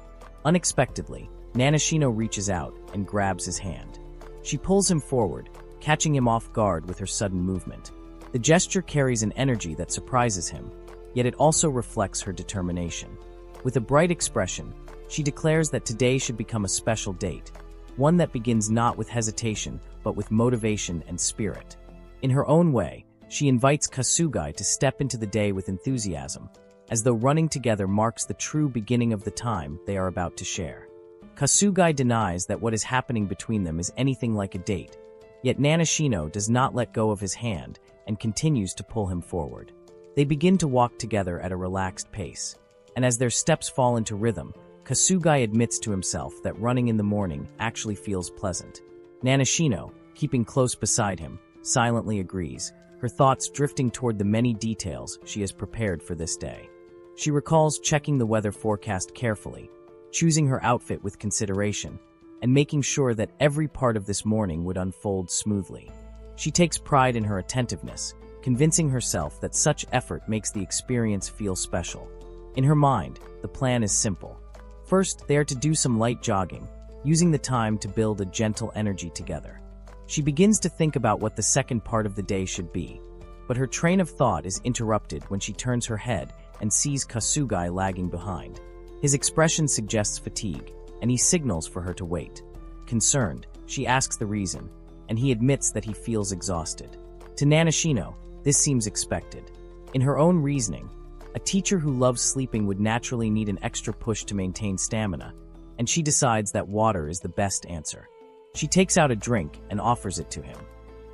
Unexpectedly, Nanashino reaches out and grabs his hand. She pulls him forward, catching him off guard with her sudden movement. The gesture carries an energy that surprises him, yet it also reflects her determination. With a bright expression, she declares that today should become a special date, one that begins not with hesitation, but with motivation and spirit. In her own way, she invites Kasugai to step into the day with enthusiasm, as though running together marks the true beginning of the time they are about to share. Kasugai denies that what is happening between them is anything like a date, yet Nanashino does not let go of his hand and continues to pull him forward. They begin to walk together at a relaxed pace, and as their steps fall into rhythm, Kasugai admits to himself that running in the morning actually feels pleasant. Nanashino, keeping close beside him, silently agrees, her thoughts drifting toward the many details she has prepared for this day. She recalls checking the weather forecast carefully, choosing her outfit with consideration, and making sure that every part of this morning would unfold smoothly. She takes pride in her attentiveness, convincing herself that such effort makes the experience feel special. In her mind, the plan is simple. First, they are to do some light jogging, using the time to build a gentle energy together. She begins to think about what the second part of the day should be, but her train of thought is interrupted when she turns her head and sees Kasugai lagging behind. His expression suggests fatigue, and he signals for her to wait. Concerned, she asks the reason, and he admits that he feels exhausted. To Nanashino, this seems expected. In her own reasoning, a teacher who loves sleeping would naturally need an extra push to maintain stamina, and she decides that water is the best answer. She takes out a drink and offers it to him.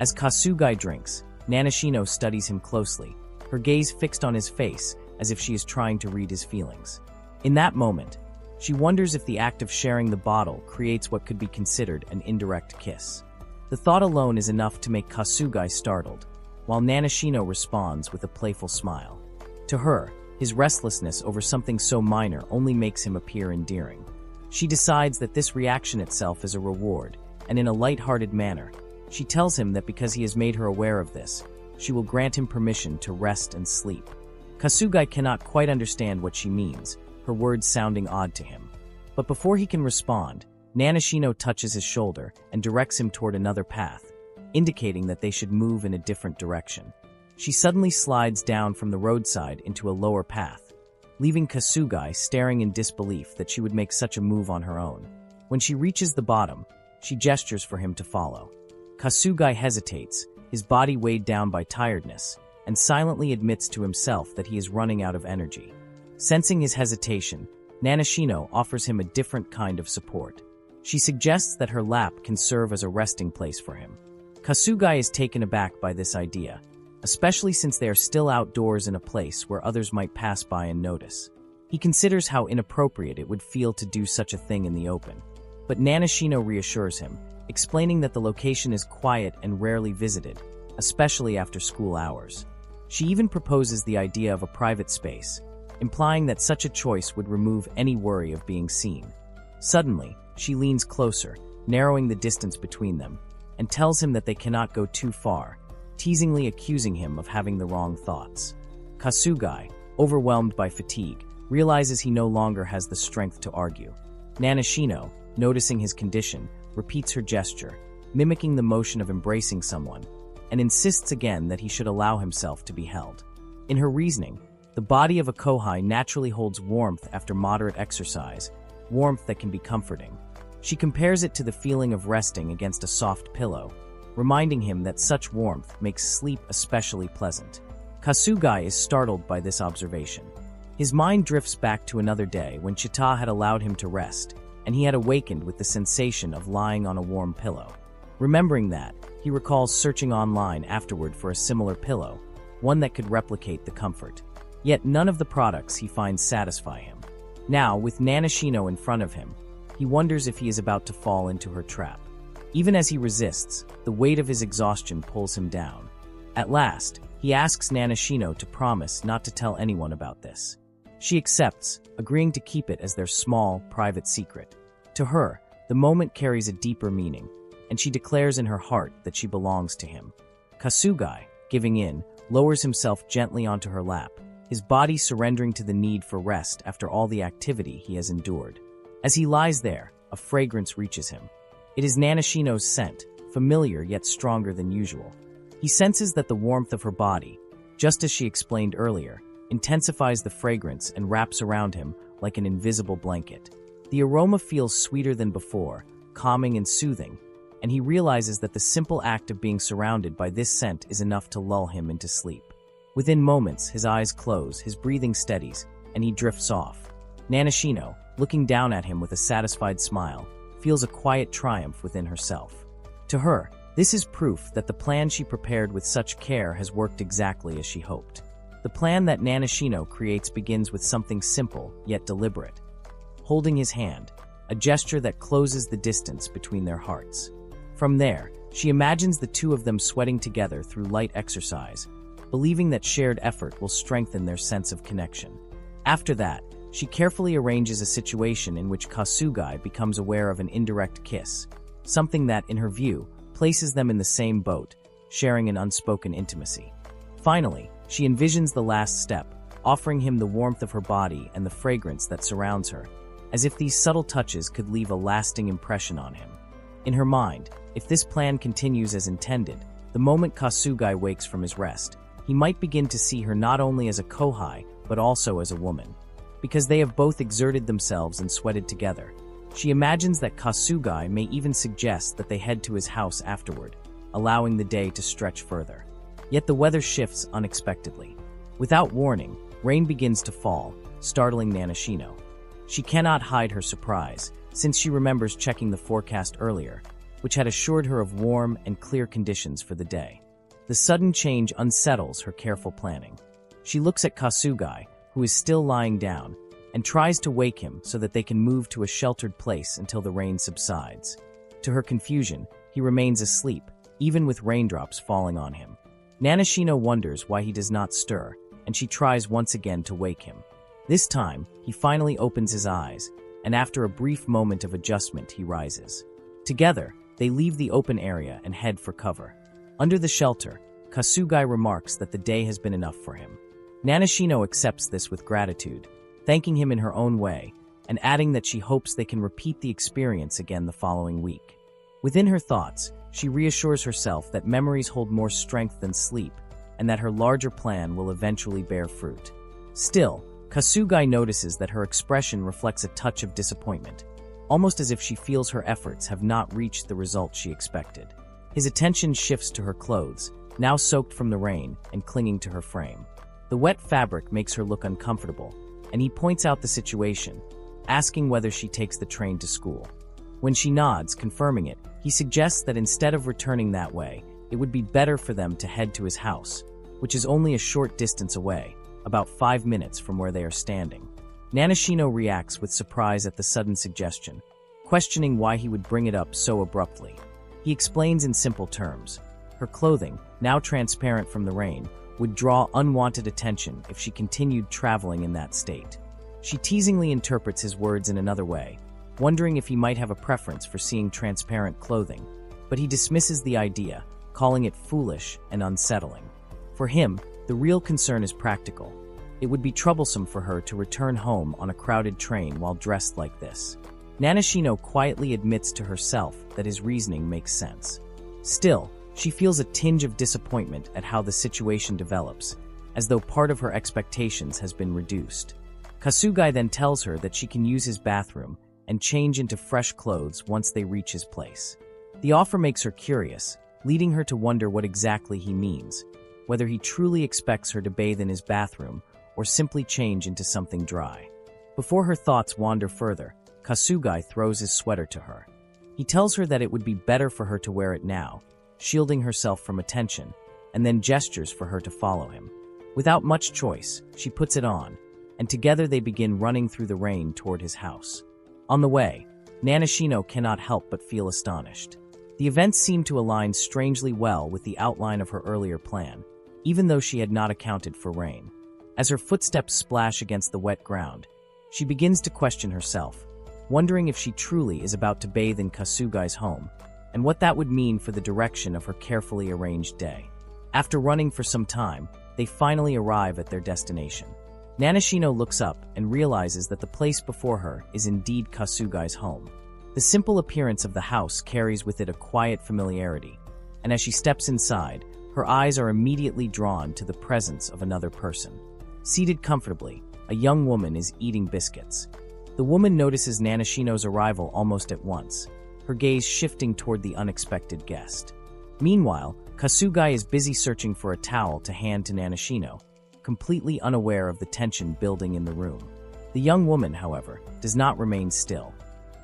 As Kasugai drinks, Nanashino studies him closely, her gaze fixed on his face as if she is trying to read his feelings. In that moment, she wonders if the act of sharing the bottle creates what could be considered an indirect kiss. The thought alone is enough to make Kasugai startled, while Nanashino responds with a playful smile. To her, his restlessness over something so minor only makes him appear endearing. She decides that this reaction itself is a reward, and in a light-hearted manner, she tells him that because he has made her aware of this, she will grant him permission to rest and sleep. Kasugai cannot quite understand what she means, her words sounding odd to him. But before he can respond, Nanashino touches his shoulder and directs him toward another path, indicating that they should move in a different direction. She suddenly slides down from the roadside into a lower path, leaving Kasugai staring in disbelief that she would make such a move on her own. When she reaches the bottom, she gestures for him to follow. Kasugai hesitates, his body weighed down by tiredness, and silently admits to himself that he is running out of energy. Sensing his hesitation, Nanashino offers him a different kind of support. She suggests that her lap can serve as a resting place for him. Kasugai is taken aback by this idea, especially since they are still outdoors in a place where others might pass by and notice. He considers how inappropriate it would feel to do such a thing in the open. But Nanashino reassures him, explaining that the location is quiet and rarely visited, especially after school hours. She even proposes the idea of a private space, implying that such a choice would remove any worry of being seen. Suddenly, she leans closer, narrowing the distance between them, and tells him that they cannot go too far, teasingly accusing him of having the wrong thoughts. Kasugai, overwhelmed by fatigue, realizes he no longer has the strength to argue. Nanashino, noticing his condition, repeats her gesture, mimicking the motion of embracing someone, and insists again that he should allow himself to be held. In her reasoning, the body of a kohai naturally holds warmth after moderate exercise, warmth that can be comforting. She compares it to the feeling of resting against a soft pillow, reminding him that such warmth makes sleep especially pleasant. Kasugai is startled by this observation. His mind drifts back to another day when Chita had allowed him to rest, and he had awakened with the sensation of lying on a warm pillow. Remembering that, he recalls searching online afterward for a similar pillow, one that could replicate the comfort. Yet none of the products he finds satisfy him. Now, with Nanashino in front of him, he wonders if he is about to fall into her trap. Even as he resists, the weight of his exhaustion pulls him down. At last, he asks Nanashino to promise not to tell anyone about this. She accepts, agreeing to keep it as their small, private secret. To her, the moment carries a deeper meaning, and she declares in her heart that she belongs to him. Kasugai, giving in, lowers himself gently onto her lap, his body surrendering to the need for rest after all the activity he has endured. As he lies there, a fragrance reaches him. It is Nanashino's scent, familiar yet stronger than usual. He senses that the warmth of her body, just as she explained earlier, intensifies the fragrance and wraps around him like an invisible blanket. The aroma feels sweeter than before, calming and soothing, and he realizes that the simple act of being surrounded by this scent is enough to lull him into sleep. Within moments, his eyes close, his breathing steadies, and he drifts off. Nanashino, looking down at him with a satisfied smile, feels a quiet triumph within herself. To her, this is proof that the plan she prepared with such care has worked exactly as she hoped. The plan that Nanashino creates begins with something simple yet deliberate. Holding his hand, a gesture that closes the distance between their hearts. From there, she imagines the two of them sweating together through light exercise, believing that shared effort will strengthen their sense of connection. After that, she carefully arranges a situation in which Kasugai becomes aware of an indirect kiss, something that, in her view, places them in the same boat, sharing an unspoken intimacy. Finally, she envisions the last step, offering him the warmth of her body and the fragrance that surrounds her, as if these subtle touches could leave a lasting impression on him. In her mind, if this plan continues as intended, the moment Kasugai wakes from his rest, he might begin to see her not only as a kohai, but also as a woman. Because they have both exerted themselves and sweated together, she imagines that Kasugai may even suggest that they head to his house afterward, allowing the day to stretch further. Yet the weather shifts unexpectedly. Without warning, rain begins to fall, startling Nanashino. She cannot hide her surprise, since she remembers checking the forecast earlier, which had assured her of warm and clear conditions for the day. The sudden change unsettles her careful planning. She looks at Kasugai, who is still lying down, and tries to wake him so that they can move to a sheltered place until the rain subsides. To her confusion, he remains asleep, even with raindrops falling on him. Nanashino wonders why he does not stir, and she tries once again to wake him. This time, he finally opens his eyes, and after a brief moment of adjustment, he rises. Together, they leave the open area and head for cover. Under the shelter, Kasugai remarks that the day has been enough for him. Nanashino accepts this with gratitude, thanking him in her own way, and adding that she hopes they can repeat the experience again the following week. Within her thoughts, she reassures herself that memories hold more strength than sleep, and that her larger plan will eventually bear fruit. Still, Kasugai notices that her expression reflects a touch of disappointment, almost as if she feels her efforts have not reached the result she expected. His attention shifts to her clothes, now soaked from the rain and clinging to her frame. The wet fabric makes her look uncomfortable, and he points out the situation, asking whether she takes the train to school. When she nods, confirming it, he suggests that instead of returning that way, it would be better for them to head to his house, which is only a short distance away, about 5 minutes from where they are standing. Nanashino reacts with surprise at the sudden suggestion, questioning why he would bring it up so abruptly. He explains in simple terms. Her clothing, now transparent from the rain, would draw unwanted attention if she continued traveling in that state. She teasingly interprets his words in another way, wondering if he might have a preference for seeing transparent clothing, but he dismisses the idea, calling it foolish and unsettling. For him, the real concern is practical. It would be troublesome for her to return home on a crowded train while dressed like this. Nanashino quietly admits to herself that his reasoning makes sense. Still, she feels a tinge of disappointment at how the situation develops, as though part of her expectations has been reduced. Kasugai then tells her that she can use his bathroom and change into fresh clothes once they reach his place. The offer makes her curious, leading her to wonder what exactly he means, whether he truly expects her to bathe in his bathroom or simply change into something dry. Before her thoughts wander further, Kasugai throws his sweater to her. He tells her that it would be better for her to wear it now, shielding herself from attention, and then gestures for her to follow him. Without much choice, she puts it on, and together they begin running through the rain toward his house. On the way, Nanashino cannot help but feel astonished. The events seem to align strangely well with the outline of her earlier plan, even though she had not accounted for rain. As her footsteps splash against the wet ground, she begins to question herself, wondering if she truly is about to bathe in Kasugai's home, and what that would mean for the direction of her carefully arranged day. After running for some time, they finally arrive at their destination. Nanashino looks up and realizes that the place before her is indeed Kasugai's home. The simple appearance of the house carries with it a quiet familiarity, and as she steps inside, her eyes are immediately drawn to the presence of another person. Seated comfortably, a young woman is eating biscuits. The woman notices Nanashino's arrival almost at once, her gaze shifting toward the unexpected guest. Meanwhile, Kasugai is busy searching for a towel to hand to Nanashino, completely unaware of the tension building in the room. The young woman, however, does not remain still.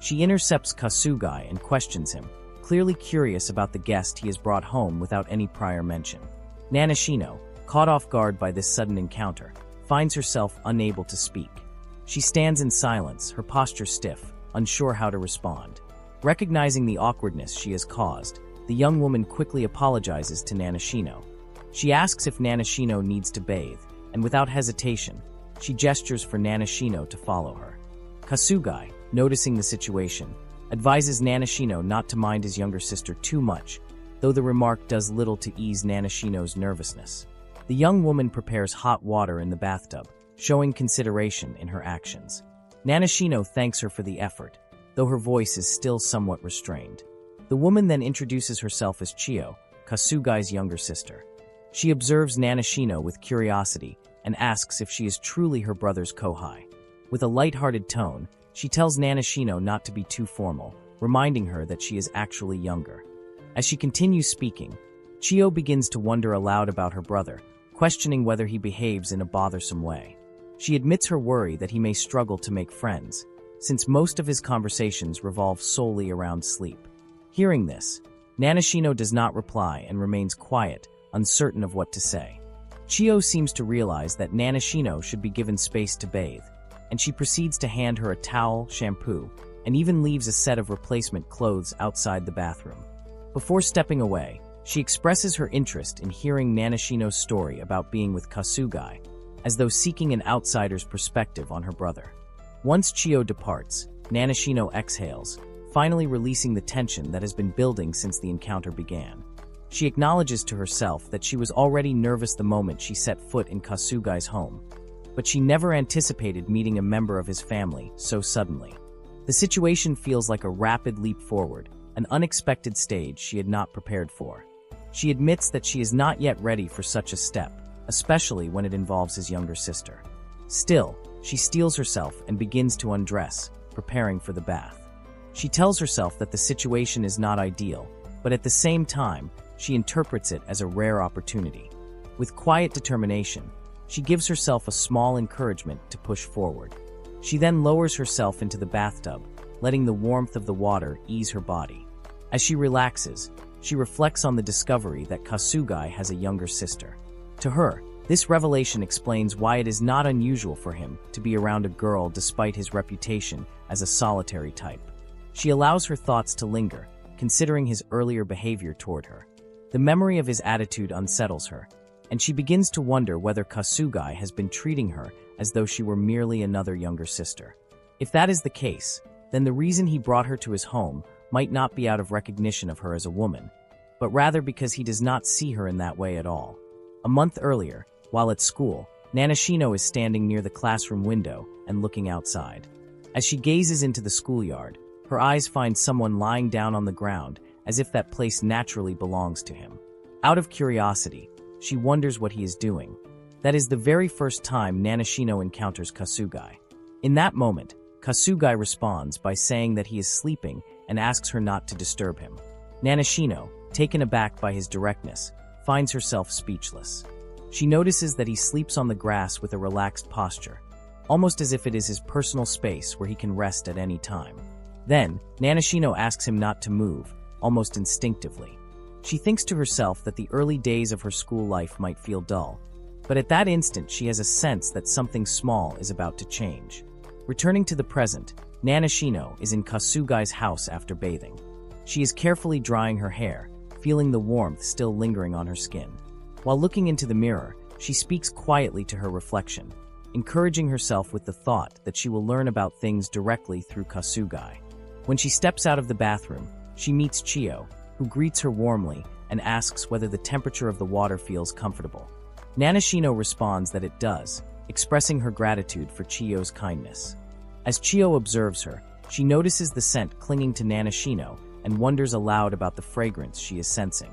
She intercepts Kasugai and questions him, clearly curious about the guest he has brought home without any prior mention. Nanashino, caught off guard by this sudden encounter, finds herself unable to speak. She stands in silence, her posture stiff, unsure how to respond. Recognizing the awkwardness she has caused, the young woman quickly apologizes to Nanashino. She asks if Nanashino needs to bathe, and without hesitation, she gestures for Nanashino to follow her. Kasugai, noticing the situation, advises Nanashino not to mind his younger sister too much, though the remark does little to ease Nanashino's nervousness. The young woman prepares hot water in the bathtub, showing consideration in her actions. Nanashino thanks her for the effort, though her voice is still somewhat restrained. The woman then introduces herself as Chiyo, Kasugai's younger sister. She observes Nanashino with curiosity and asks if she is truly her brother's kohai. With a light-hearted tone, she tells Nanashino not to be too formal, reminding her that she is actually younger. As she continues speaking, Chiyo begins to wonder aloud about her brother, questioning whether he behaves in a bothersome way. She admits her worry that he may struggle to make friends, since most of his conversations revolve solely around sleep. Hearing this, Nanashino does not reply and remains quiet, uncertain of what to say. Chiyo seems to realize that Nanashino should be given space to bathe, and she proceeds to hand her a towel, shampoo, and even leaves a set of replacement clothes outside the bathroom. Before stepping away, she expresses her interest in hearing Nanashino's story about being with Kasugai, as though seeking an outsider's perspective on her brother. Once Chiyo departs, Nanashino exhales, finally releasing the tension that has been building since the encounter began. She acknowledges to herself that she was already nervous the moment she set foot in Kasugai's home, but she never anticipated meeting a member of his family so suddenly. The situation feels like a rapid leap forward, an unexpected stage she had not prepared for. She admits that she is not yet ready for such a step, especially when it involves his younger sister. Still, she steels herself and begins to undress, preparing for the bath. She tells herself that the situation is not ideal, but at the same time, she interprets it as a rare opportunity. With quiet determination, she gives herself a small encouragement to push forward. She then lowers herself into the bathtub, letting the warmth of the water ease her body. As she relaxes, she reflects on the discovery that Kasugai has a younger sister. To her, this revelation explains why it is not unusual for him to be around a girl despite his reputation as a solitary type. She allows her thoughts to linger, considering his earlier behavior toward her. The memory of his attitude unsettles her, and she begins to wonder whether Kasugai has been treating her as though she were merely another younger sister. If that is the case, then the reason he brought her to his home might not be out of recognition of her as a woman, but rather because he does not see her in that way at all. A month earlier, while at school, Nanashino is standing near the classroom window and looking outside. As she gazes into the schoolyard, her eyes find someone lying down on the ground as if that place naturally belongs to him. Out of curiosity, she wonders what he is doing. That is the very first time Nanashino encounters Kasugai. In that moment, Kasugai responds by saying that he is sleeping and asks her not to disturb him. Nanashino, taken aback by his directness, finds herself speechless. She notices that he sleeps on the grass with a relaxed posture, almost as if it is his personal space where he can rest at any time. Then, Nanashino asks him not to move, almost instinctively. She thinks to herself that the early days of her school life might feel dull, but at that instant she has a sense that something small is about to change. Returning to the present, Nanashino is in Kasugai's house after bathing. She is carefully drying her hair, feeling the warmth still lingering on her skin. While looking into the mirror, she speaks quietly to her reflection, encouraging herself with the thought that she will learn about things directly through Kasugai. When she steps out of the bathroom, she meets Chiyo, who greets her warmly and asks whether the temperature of the water feels comfortable. Nanashino responds that it does, expressing her gratitude for Chiyo's kindness. As Chiyo observes her, she notices the scent clinging to Nanashino and wonders aloud about the fragrance she is sensing.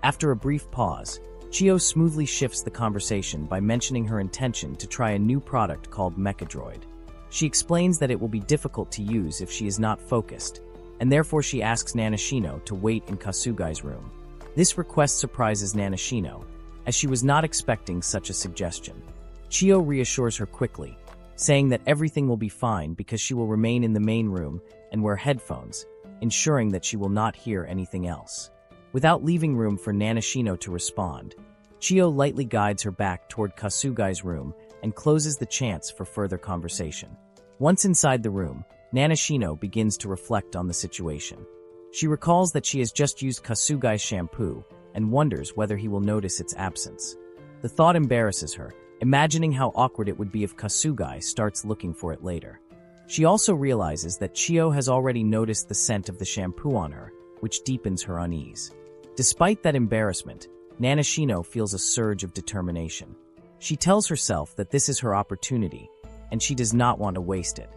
After a brief pause, Chiyo smoothly shifts the conversation by mentioning her intention to try a new product called Mechadroid. She explains that it will be difficult to use if she is not focused, and therefore she asks Nanashino to wait in Kasugai's room. This request surprises Nanashino, as she was not expecting such a suggestion. Chiyo reassures her quickly, saying that everything will be fine because she will remain in the main room and wear headphones, ensuring that she will not hear anything else. Without leaving room for Nanashino to respond, Chiyo lightly guides her back toward Kasugai's room and closes the chance for further conversation. Once inside the room, Nanashino begins to reflect on the situation. She recalls that she has just used Kasugai's shampoo and wonders whether he will notice its absence. The thought embarrasses her, imagining how awkward it would be if Kasugai starts looking for it later. She also realizes that Chiyo has already noticed the scent of the shampoo on her, which deepens her unease. Despite that embarrassment, Nanashino feels a surge of determination. She tells herself that this is her opportunity, and she does not want to waste it.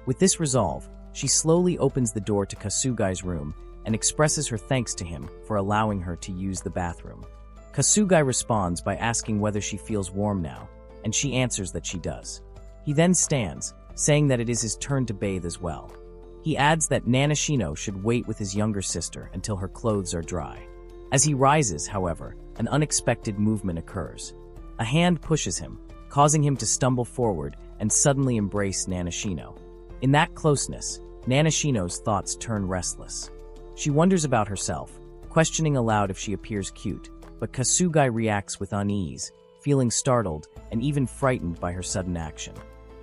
With this resolve, she slowly opens the door to Kasugai's room and expresses her thanks to him for allowing her to use the bathroom. Kasugai responds by asking whether she feels warm now, and she answers that she does. He then stands, saying that it is his turn to bathe as well. He adds that Nanashino should wait with his younger sister until her clothes are dry. As he rises, however, an unexpected movement occurs. A hand pushes him, causing him to stumble forward and suddenly embrace Nanashino. In that closeness, Nanashino's thoughts turn restless. She wonders about herself, questioning aloud if she appears cute, but Kasugai reacts with unease, feeling startled and even frightened by her sudden action.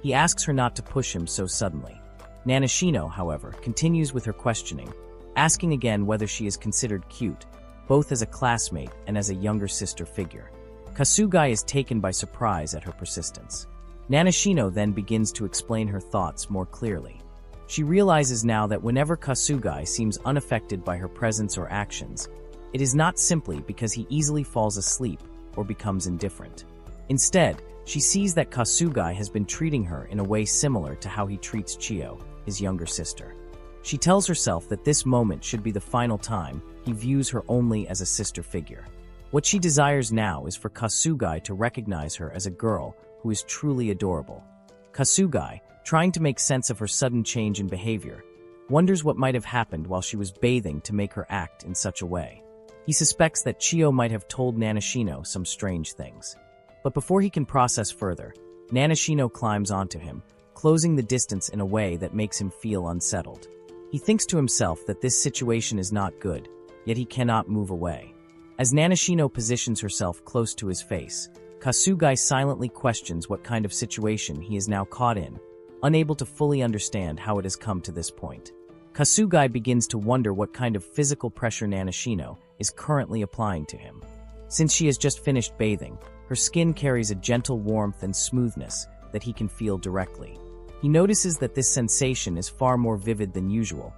He asks her not to push him so suddenly. Nanashino, however, continues with her questioning, asking again whether she is considered cute, both as a classmate and as a younger sister figure. Kasugai is taken by surprise at her persistence. Nanashino then begins to explain her thoughts more clearly. She realizes now that whenever Kasugai seems unaffected by her presence or actions, it is not simply because he easily falls asleep or becomes indifferent. Instead, she sees that Kasugai has been treating her in a way similar to how he treats Chiyo, his younger sister. She tells herself that this moment should be the final time he views her only as a sister figure. What she desires now is for Kasugai to recognize her as a girl who is truly adorable. Kasugai, trying to make sense of her sudden change in behavior, wonders what might have happened while she was bathing to make her act in such a way. He suspects that Chiyo might have told Nanashino some strange things. But before he can process further, Nanashino climbs onto him, closing the distance in a way that makes him feel unsettled. He thinks to himself that this situation is not good, yet he cannot move away. As Nanashino positions herself close to his face, Kasugai silently questions what kind of situation he is now caught in, unable to fully understand how it has come to this point. Kasugai begins to wonder what kind of physical pressure Nanashino is currently applying to him. Since she has just finished bathing, her skin carries a gentle warmth and smoothness that he can feel directly. He notices that this sensation is far more vivid than usual,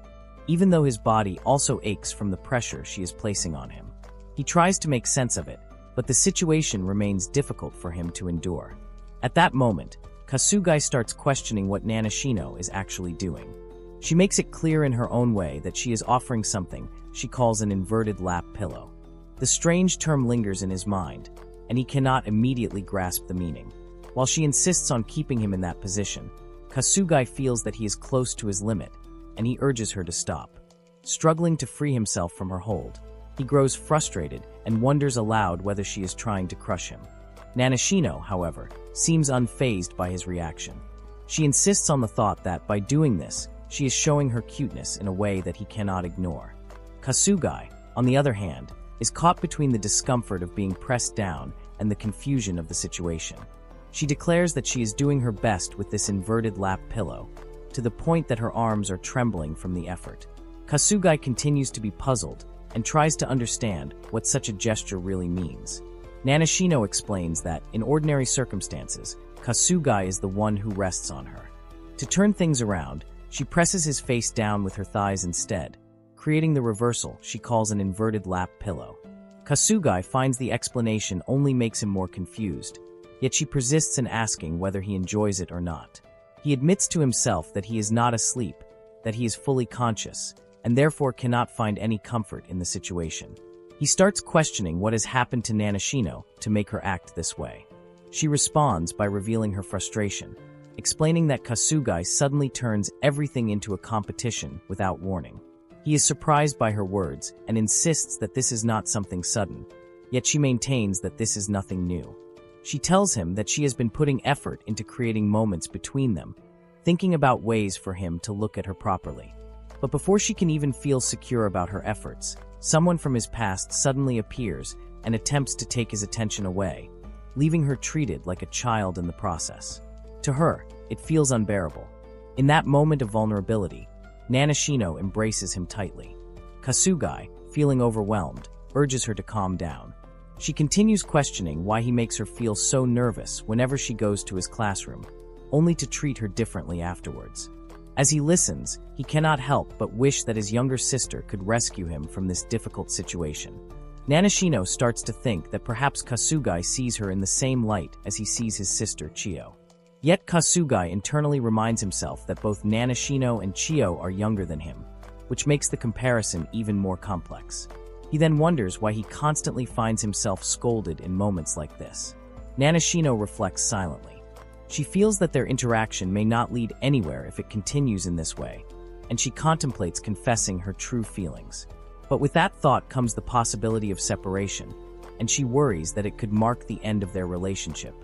even though his body also aches from the pressure she is placing on him. He tries to make sense of it, but the situation remains difficult for him to endure. At that moment, Kasugai starts questioning what Nanashino is actually doing. She makes it clear in her own way that she is offering something she calls an inverted lap pillow. The strange term lingers in his mind, and he cannot immediately grasp the meaning. While she insists on keeping him in that position, Kasugai feels that he is close to his limit, and he urges her to stop. Struggling to free himself from her hold, he grows frustrated and wonders aloud whether she is trying to crush him. Nanashino, however, seems unfazed by his reaction. She insists on the thought that, by doing this, she is showing her cuteness in a way that he cannot ignore. Kasugai, on the other hand, is caught between the discomfort of being pressed down and the confusion of the situation. She declares that she is doing her best with this inverted lap pillow, to the point that her arms are trembling from the effort. Kasugai continues to be puzzled and tries to understand what such a gesture really means. Nanashino explains that, in ordinary circumstances, Kasugai is the one who rests on her. To turn things around, she presses his face down with her thighs instead, creating the reversal she calls an inverted lap pillow. Kasugai finds the explanation only makes him more confused, yet she persists in asking whether he enjoys it or not. He admits to himself that he is not asleep, that he is fully conscious, and therefore cannot find any comfort in the situation. He starts questioning what has happened to Nanashino to make her act this way. She responds by revealing her frustration, explaining that Kasugai suddenly turns everything into a competition without warning. He is surprised by her words and insists that this is not something sudden, yet she maintains that this is nothing new. She tells him that she has been putting effort into creating moments between them, thinking about ways for him to look at her properly. But before she can even feel secure about her efforts, someone from his past suddenly appears and attempts to take his attention away, leaving her treated like a child in the process. To her, it feels unbearable. In that moment of vulnerability, Nanashino embraces him tightly. Kasugai, feeling overwhelmed, urges her to calm down. She continues questioning why he makes her feel so nervous whenever she goes to his classroom, only to treat her differently afterwards. As he listens, he cannot help but wish that his younger sister could rescue him from this difficult situation. Nanashino starts to think that perhaps Kasugai sees her in the same light as he sees his sister Chiyo. Yet Kasugai internally reminds himself that both Nanashino and Chiyo are younger than him, which makes the comparison even more complex. He then wonders why he constantly finds himself scolded in moments like this. Nanashino reflects silently. She feels that their interaction may not lead anywhere if it continues in this way, and she contemplates confessing her true feelings. But with that thought comes the possibility of separation, and she worries that it could mark the end of their relationship.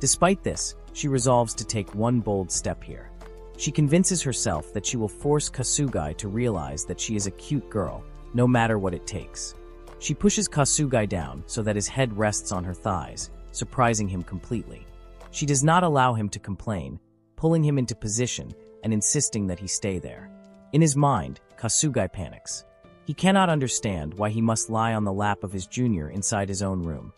Despite this, she resolves to take one bold step here. She convinces herself that she will force Kasugai to realize that she is a cute girl, no matter what it takes. She pushes Kasugai down so that his head rests on her thighs, surprising him completely. She does not allow him to complain, pulling him into position and insisting that he stay there. In his mind, Kasugai panics. He cannot understand why he must lie on the lap of his junior inside his own room,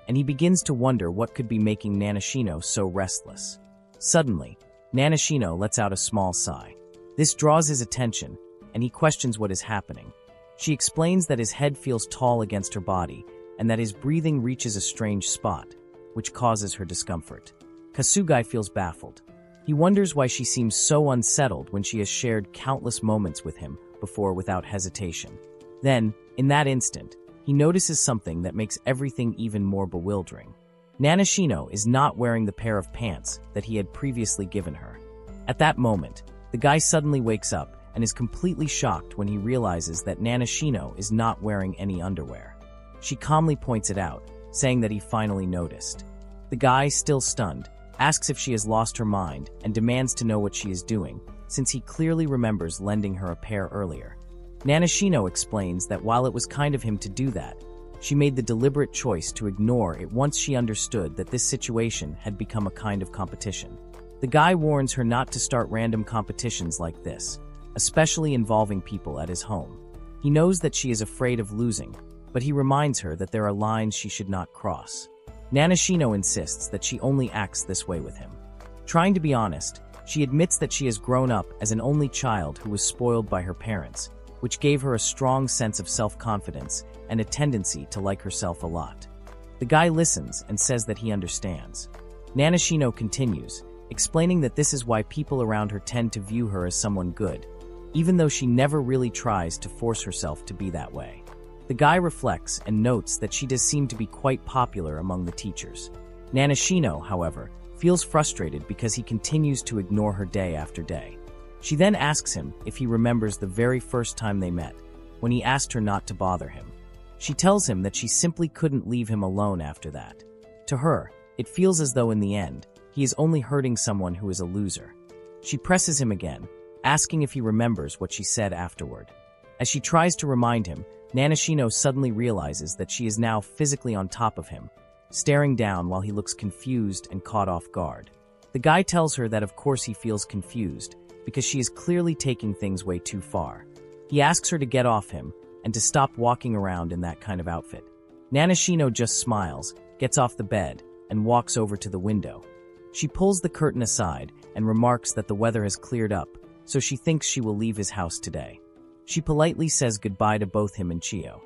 and he begins to wonder what could be making Nanashino so restless. Suddenly, Nanashino lets out a small sigh. This draws his attention, and he questions what is happening. She explains that his head feels tall against her body, and that his breathing reaches a strange spot, which causes her discomfort. Kasugai feels baffled. He wonders why she seems so unsettled when she has shared countless moments with him before without hesitation. Then, in that instant, he notices something that makes everything even more bewildering. Nanashino is not wearing the pair of pants that he had previously given her. At that moment, the guy suddenly wakes up and is completely shocked when he realizes that Nanashino is not wearing any underwear. She calmly points it out, saying that he finally noticed. The guy, still stunned, asks if she has lost her mind and demands to know what she is doing, since he clearly remembers lending her a pair earlier. Nanashino explains that while it was kind of him to do that, she made the deliberate choice to ignore it once she understood that this situation had become a kind of competition. The guy warns her not to start random competitions like this, especially involving people at his home. He knows that she is afraid of losing, but he reminds her that there are lines she should not cross. Nanashino insists that she only acts this way with him. Trying to be honest, she admits that she has grown up as an only child who was spoiled by her parents, which gave her a strong sense of self-confidence and a tendency to like herself a lot. The guy listens and says that he understands. Nanashino continues, explaining that this is why people around her tend to view her as someone good, even though she never really tries to force herself to be that way. The guy reflects and notes that she does seem to be quite popular among the teachers. Nanashino, however, feels frustrated because he continues to ignore her day after day. She then asks him if he remembers the very first time they met, when he asked her not to bother him. She tells him that she simply couldn't leave him alone after that. To her, it feels as though in the end, he is only hurting someone who is a loser. She presses him again, asking if he remembers what she said afterward. As she tries to remind him, Nanashino suddenly realizes that she is now physically on top of him, staring down while he looks confused and caught off guard. The guy tells her that of course he feels confused, because she is clearly taking things way too far. He asks her to get off him, and to stop walking around in that kind of outfit. Nanashino just smiles, gets off the bed, and walks over to the window. She pulls the curtain aside and remarks that the weather has cleared up, so she thinks she will leave his house today. She politely says goodbye to both him and Chio.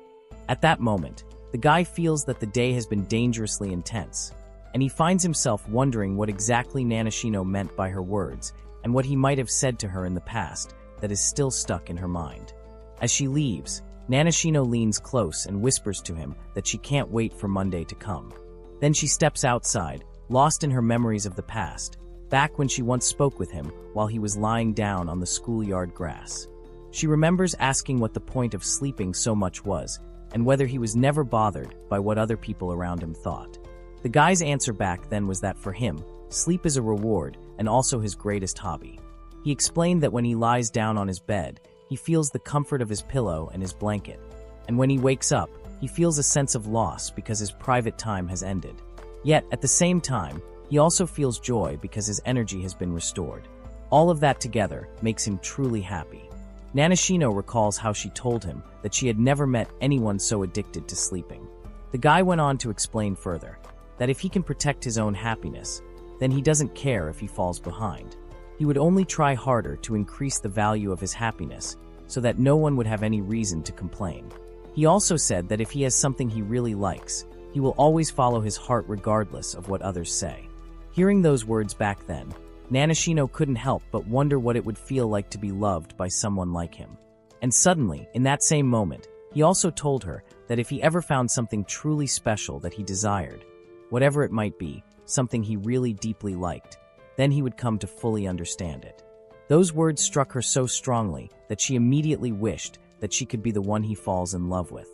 At that moment, the guy feels that the day has been dangerously intense, and he finds himself wondering what exactly Nanashino meant by her words and what he might have said to her in the past that is still stuck in her mind. As she leaves, Nanashino leans close and whispers to him that she can't wait for Monday to come. Then she steps outside, lost in her memories of the past, back when she once spoke with him while he was lying down on the schoolyard grass. She remembers asking what the point of sleeping so much was, and whether he was never bothered by what other people around him thought. The guy's answer back then was that for him, sleep is a reward and also his greatest hobby. He explained that when he lies down on his bed, he feels the comfort of his pillow and his blanket, and when he wakes up, he feels a sense of loss because his private time has ended. Yet, at the same time, he also feels joy because his energy has been restored. All of that together makes him truly happy. Nanashino recalls how she told him that she had never met anyone so addicted to sleeping. The guy went on to explain further that if he can protect his own happiness, then he doesn't care if he falls behind. He would only try harder to increase the value of his happiness so that no one would have any reason to complain. He also said that if he has something he really likes, he will always follow his heart regardless of what others say. Hearing those words back then, Nanashino couldn't help but wonder what it would feel like to be loved by someone like him. And suddenly, in that same moment, he also told her that if he ever found something truly special that he desired, whatever it might be, something he really deeply liked, then he would come to fully understand it. Those words struck her so strongly that she immediately wished that she could be the one he falls in love with.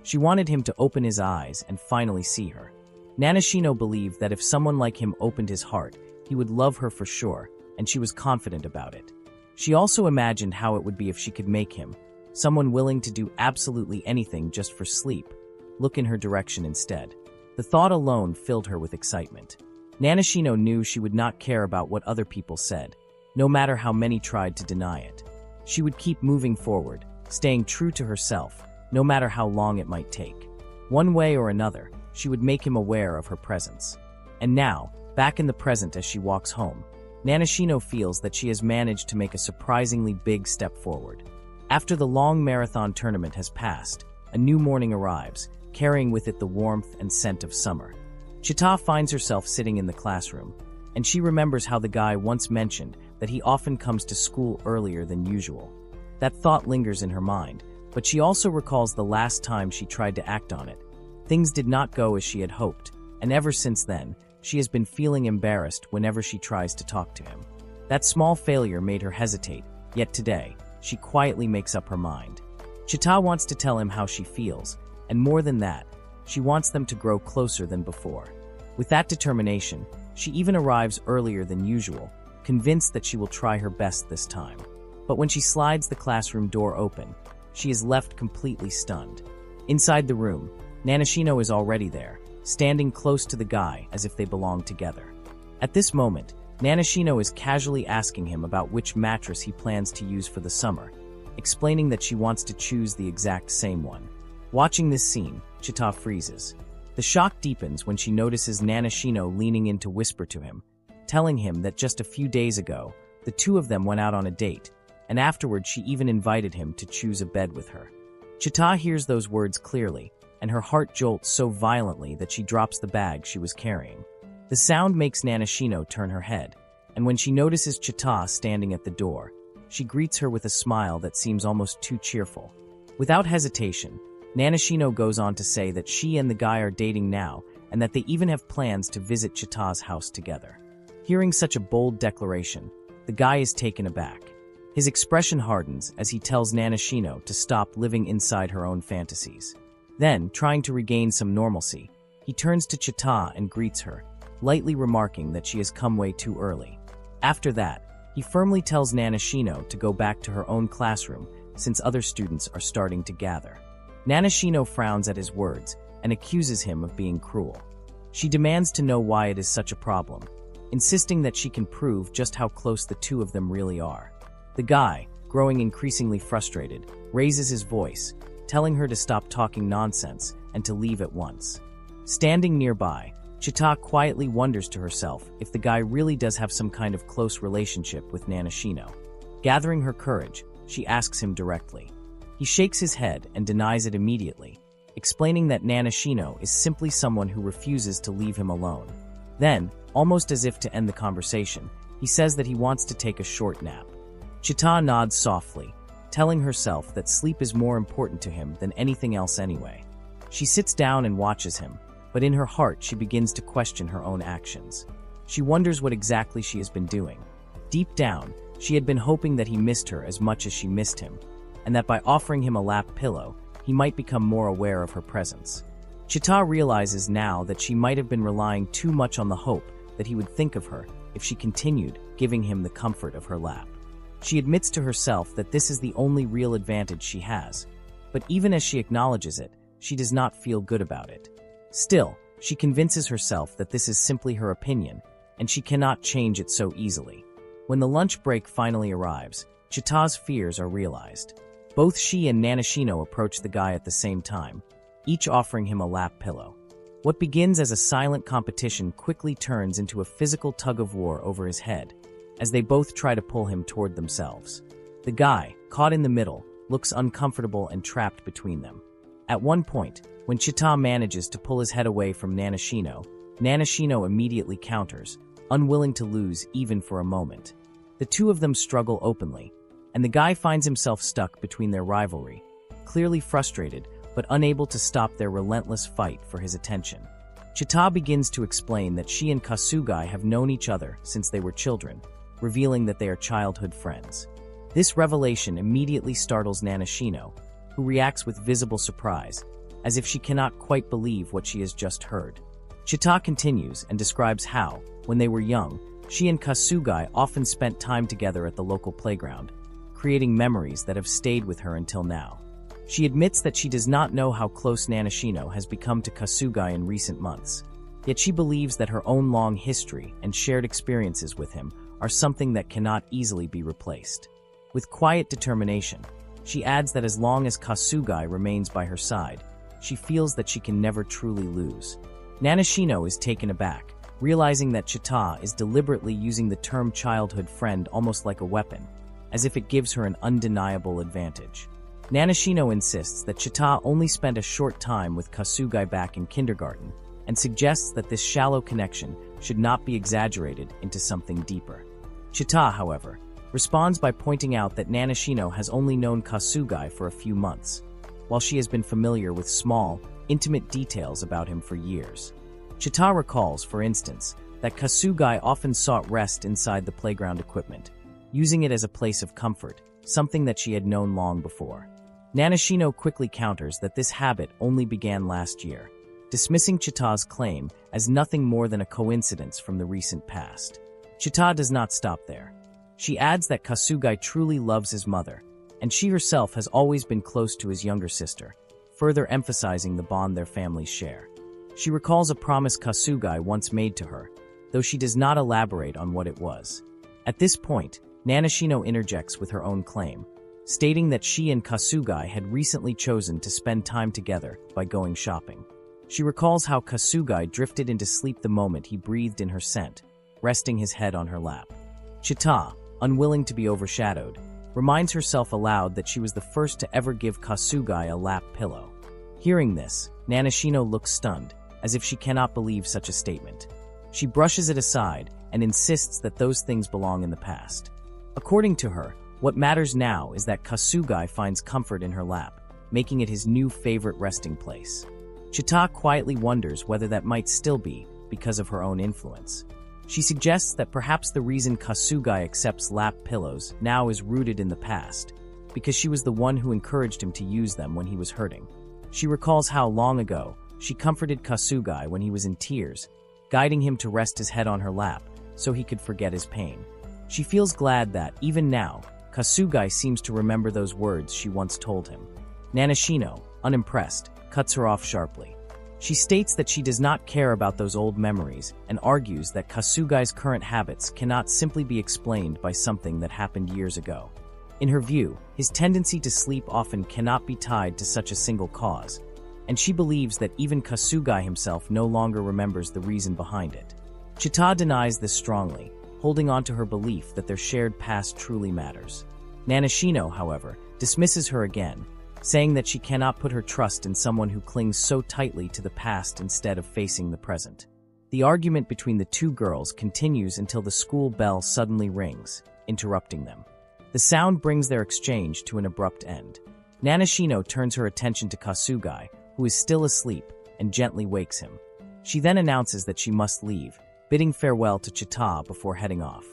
She wanted him to open his eyes and finally see her. Nanashino believed that if someone like him opened his heart, he would love her for sure, and she was confident about it. She also imagined how it would be if she could make him, someone willing to do absolutely anything just for sleep, look in her direction instead. The thought alone filled her with excitement. Nanashino knew she would not care about what other people said, no matter how many tried to deny it. She would keep moving forward, staying true to herself, no matter how long it might take. One way or another, she would make him aware of her presence. And now, back in the present as she walks home, Nanashino feels that she has managed to make a surprisingly big step forward. After the long marathon tournament has passed, a new morning arrives, carrying with it the warmth and scent of summer. Chita finds herself sitting in the classroom, and she remembers how the guy once mentioned that he often comes to school earlier than usual. That thought lingers in her mind, but she also recalls the last time she tried to act on it. Things did not go as she had hoped, and ever since then, she has been feeling embarrassed whenever she tries to talk to him. That small failure made her hesitate, yet today, she quietly makes up her mind. Chita wants to tell him how she feels, and more than that, she wants them to grow closer than before. With that determination, she even arrives earlier than usual, convinced that she will try her best this time. But when she slides the classroom door open, she is left completely stunned. Inside the room, Nanashino is already there, standing close to the guy as if they belong together. At this moment, Nanashino is casually asking him about which mattress he plans to use for the summer, explaining that she wants to choose the exact same one. Watching this scene, Chita freezes. The shock deepens when she notices Nanashino leaning in to whisper to him, telling him that just a few days ago, the two of them went out on a date, and afterward she even invited him to choose a bed with her. Chita hears those words clearly, and her heart jolts so violently that she drops the bag she was carrying. The sound makes Nanashino turn her head, and when she notices Chita standing at the door, she greets her with a smile that seems almost too cheerful. Without hesitation, Nanashino goes on to say that she and the guy are dating now, and that they even have plans to visit Chita's house together. Hearing such a bold declaration, the guy is taken aback. His expression hardens as he tells Nanashino to stop living inside her own fantasies. Then, trying to regain some normalcy, he turns to Chita and greets her, lightly remarking that she has come way too early. After that, He firmly tells Nanashino to go back to her own classroom since other students are starting to gather. Nanashino frowns at his words and accuses him of being cruel. She demands to know why it is such a problem, insisting that she can prove just how close the two of them really are. The guy, growing increasingly frustrated, raises his voice, telling her to stop talking nonsense and to leave at once. Standing nearby, Chita quietly wonders to herself if the guy really does have some kind of close relationship with Nanashino. Gathering her courage, she asks him directly. He shakes his head and denies it immediately, explaining that Nanashino is simply someone who refuses to leave him alone. Then, almost as if to end the conversation, he says that he wants to take a short nap. Chita nods softly, telling herself that sleep is more important to him than anything else anyway. She sits down and watches him, but in her heart she begins to question her own actions. She wonders what exactly she has been doing. Deep down, she had been hoping that he missed her as much as she missed him, and that by offering him a lap pillow, he might become more aware of her presence. Chita realizes now that she might have been relying too much on the hope that he would think of her if she continued giving him the comfort of her lap. She admits to herself that this is the only real advantage she has, but even as she acknowledges it, she does not feel good about it. Still, she convinces herself that this is simply her opinion, and she cannot change it so easily. When the lunch break finally arrives, Chita's fears are realized. Both she and Nanashino approach the guy at the same time, each offering him a lap pillow. What begins as a silent competition quickly turns into a physical tug-of-war over his head, as they both try to pull him toward themselves. The guy, caught in the middle, looks uncomfortable and trapped between them. At one point, when Chita manages to pull his head away from Nanashino, Nanashino immediately counters, unwilling to lose even for a moment. The two of them struggle openly, and the guy finds himself stuck between their rivalry, clearly frustrated but unable to stop their relentless fight for his attention. Chita begins to explain that she and Kasugai have known each other since they were children, revealing that they are childhood friends. This revelation immediately startles Nanashino, who reacts with visible surprise, as if she cannot quite believe what she has just heard. Chita continues and describes how, when they were young, she and Kasugai often spent time together at the local playground, creating memories that have stayed with her until now. She admits that she does not know how close Nanashino has become to Kasugai in recent months, yet she believes that her own long history and shared experiences with him are something that cannot easily be replaced. With quiet determination, she adds that as long as Kasugai remains by her side, she feels that she can never truly lose. Nanashino is taken aback, realizing that Chita is deliberately using the term childhood friend almost like a weapon, as if it gives her an undeniable advantage. Nanashino insists that Chita only spent a short time with Kasugai back in kindergarten, and suggests that this shallow connection should not be exaggerated into something deeper. Chita, however, responds by pointing out that Nanashino has only known Kasugai for a few months, while she has been familiar with small, intimate details about him for years. Chita recalls, for instance, that Kasugai often sought rest inside the playground equipment, using it as a place of comfort, something that she had known long before. Nanashino quickly counters that this habit only began last year, dismissing Chita's claim as nothing more than a coincidence from the recent past. Chita does not stop there. She adds that Kasugai truly loves his mother, and she herself has always been close to his younger sister, further emphasizing the bond their families share. She recalls a promise Kasugai once made to her, though she does not elaborate on what it was. At this point, Nanashino interjects with her own claim, stating that she and Kasugai had recently chosen to spend time together by going shopping. She recalls how Kasugai drifted into sleep the moment he breathed in her scent, resting his head on her lap. Chita, unwilling to be overshadowed, reminds herself aloud that she was the first to ever give Kasugai a lap pillow. Hearing this, Nanashino looks stunned, as if she cannot believe such a statement. She brushes it aside and insists that those things belong in the past. According to her, what matters now is that Kasugai finds comfort in her lap, making it his new favorite resting place. Chita quietly wonders whether that might still be because of her own influence. She suggests that perhaps the reason Kasugai accepts lap pillows now is rooted in the past, because she was the one who encouraged him to use them when he was hurting. She recalls how long ago she comforted Kasugai when he was in tears, guiding him to rest his head on her lap so he could forget his pain. She feels glad that, even now, Kasugai seems to remember those words she once told him. Nanashino, unimpressed, cuts her off sharply. She states that she does not care about those old memories and argues that Kasugai's current habits cannot simply be explained by something that happened years ago. In her view, his tendency to sleep often cannot be tied to such a single cause, and she believes that even Kasugai himself no longer remembers the reason behind it. Chita denies this strongly, holding on to her belief that their shared past truly matters. Nanashino, however, dismisses her again, saying that she cannot put her trust in someone who clings so tightly to the past instead of facing the present. The argument between the two girls continues until the school bell suddenly rings, interrupting them. The sound brings their exchange to an abrupt end. Nanashino turns her attention to Kasugai, who is still asleep, and gently wakes him. She then announces that she must leave, bidding farewell to Chita before heading off.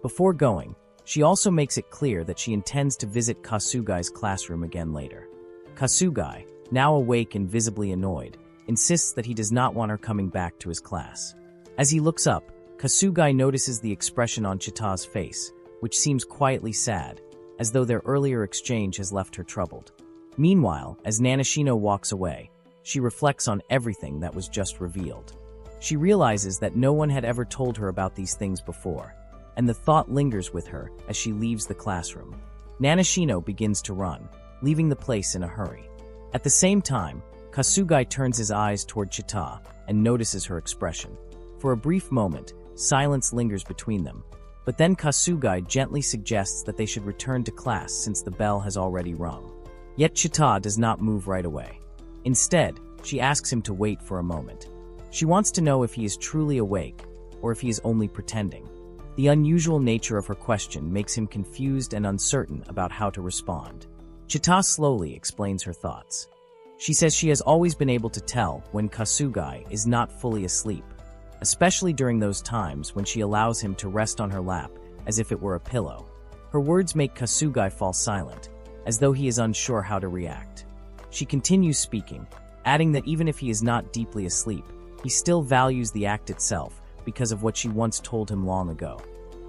Before going, she also makes it clear that she intends to visit Kasugai's classroom again later. Kasugai, now awake and visibly annoyed, insists that he does not want her coming back to his class. As he looks up, Kasugai notices the expression on Chita's face, which seems quietly sad, as though their earlier exchange has left her troubled. Meanwhile, as Nanashino walks away, she reflects on everything that was just revealed. She realizes that no one had ever told her about these things before, and the thought lingers with her as she leaves the classroom. Nanashino begins to run, leaving the place in a hurry. At the same time, Kasugai turns his eyes toward Chita and notices her expression. For a brief moment, silence lingers between them, but then Kasugai gently suggests that they should return to class since the bell has already rung. Yet Chita does not move right away. Instead, she asks him to wait for a moment. She wants to know if he is truly awake, or if he is only pretending. The unusual nature of her question makes him confused and uncertain about how to respond. Chita slowly explains her thoughts. She says she has always been able to tell when Kasugai is not fully asleep, especially during those times when she allows him to rest on her lap as if it were a pillow. Her words make Kasugai fall silent, as though he is unsure how to react. She continues speaking, adding that even if he is not deeply asleep, he still values the act itself because of what she once told him long ago.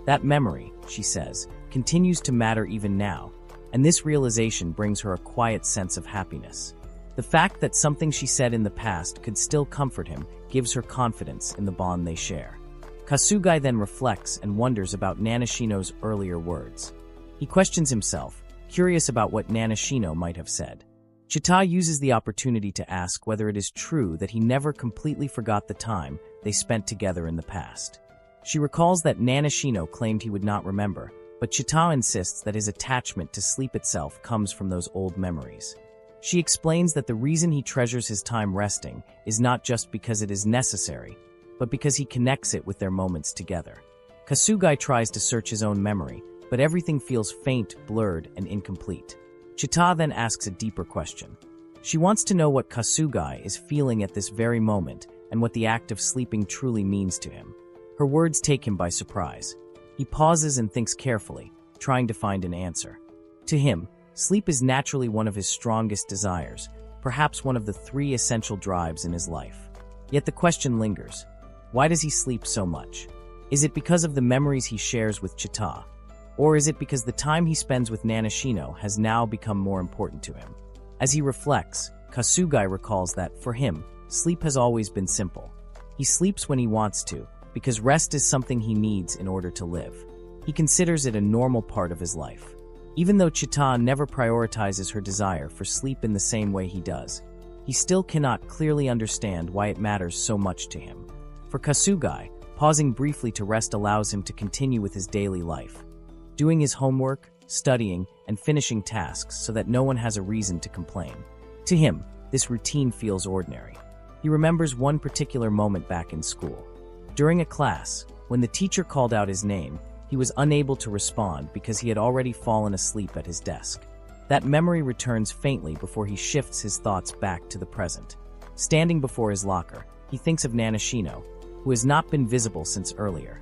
That memory, she says, continues to matter even now, and this realization brings her a quiet sense of happiness. The fact that something she said in the past could still comfort him gives her confidence in the bond they share. Kasugai then reflects and wonders about Nanashino's earlier words. He questions himself, curious about what Nanashino might have said. Chita uses the opportunity to ask whether it is true that he never completely forgot the time they spent together in the past. She recalls that Nanashino claimed he would not remember, but Chita insists that his attachment to sleep itself comes from those old memories. She explains that the reason he treasures his time resting is not just because it is necessary, but because he connects it with their moments together. Kasugai tries to search his own memory, but everything feels faint, blurred, and incomplete. Chita then asks a deeper question. She wants to know what Kasugai is feeling at this very moment and what the act of sleeping truly means to him. Her words take him by surprise. He pauses and thinks carefully, trying to find an answer. To him, sleep is naturally one of his strongest desires, perhaps one of the 3 essential drives in his life. Yet the question lingers. Why does he sleep so much? Is it because of the memories he shares with Chita? Or is it because the time he spends with Nanashino has now become more important to him? As he reflects, Kasugai recalls that, for him, sleep has always been simple. He sleeps when he wants to, because rest is something he needs in order to live. He considers it a normal part of his life. Even though Chita never prioritizes her desire for sleep in the same way he does, he still cannot clearly understand why it matters so much to him. For Kasugai, pausing briefly to rest allows him to continue with his daily life, doing his homework, studying, and finishing tasks so that no one has a reason to complain. To him, this routine feels ordinary. He remembers one particular moment back in school. During a class, when the teacher called out his name, he was unable to respond because he had already fallen asleep at his desk. That memory returns faintly before he shifts his thoughts back to the present. Standing before his locker, he thinks of Nanashino, who has not been visible since earlier.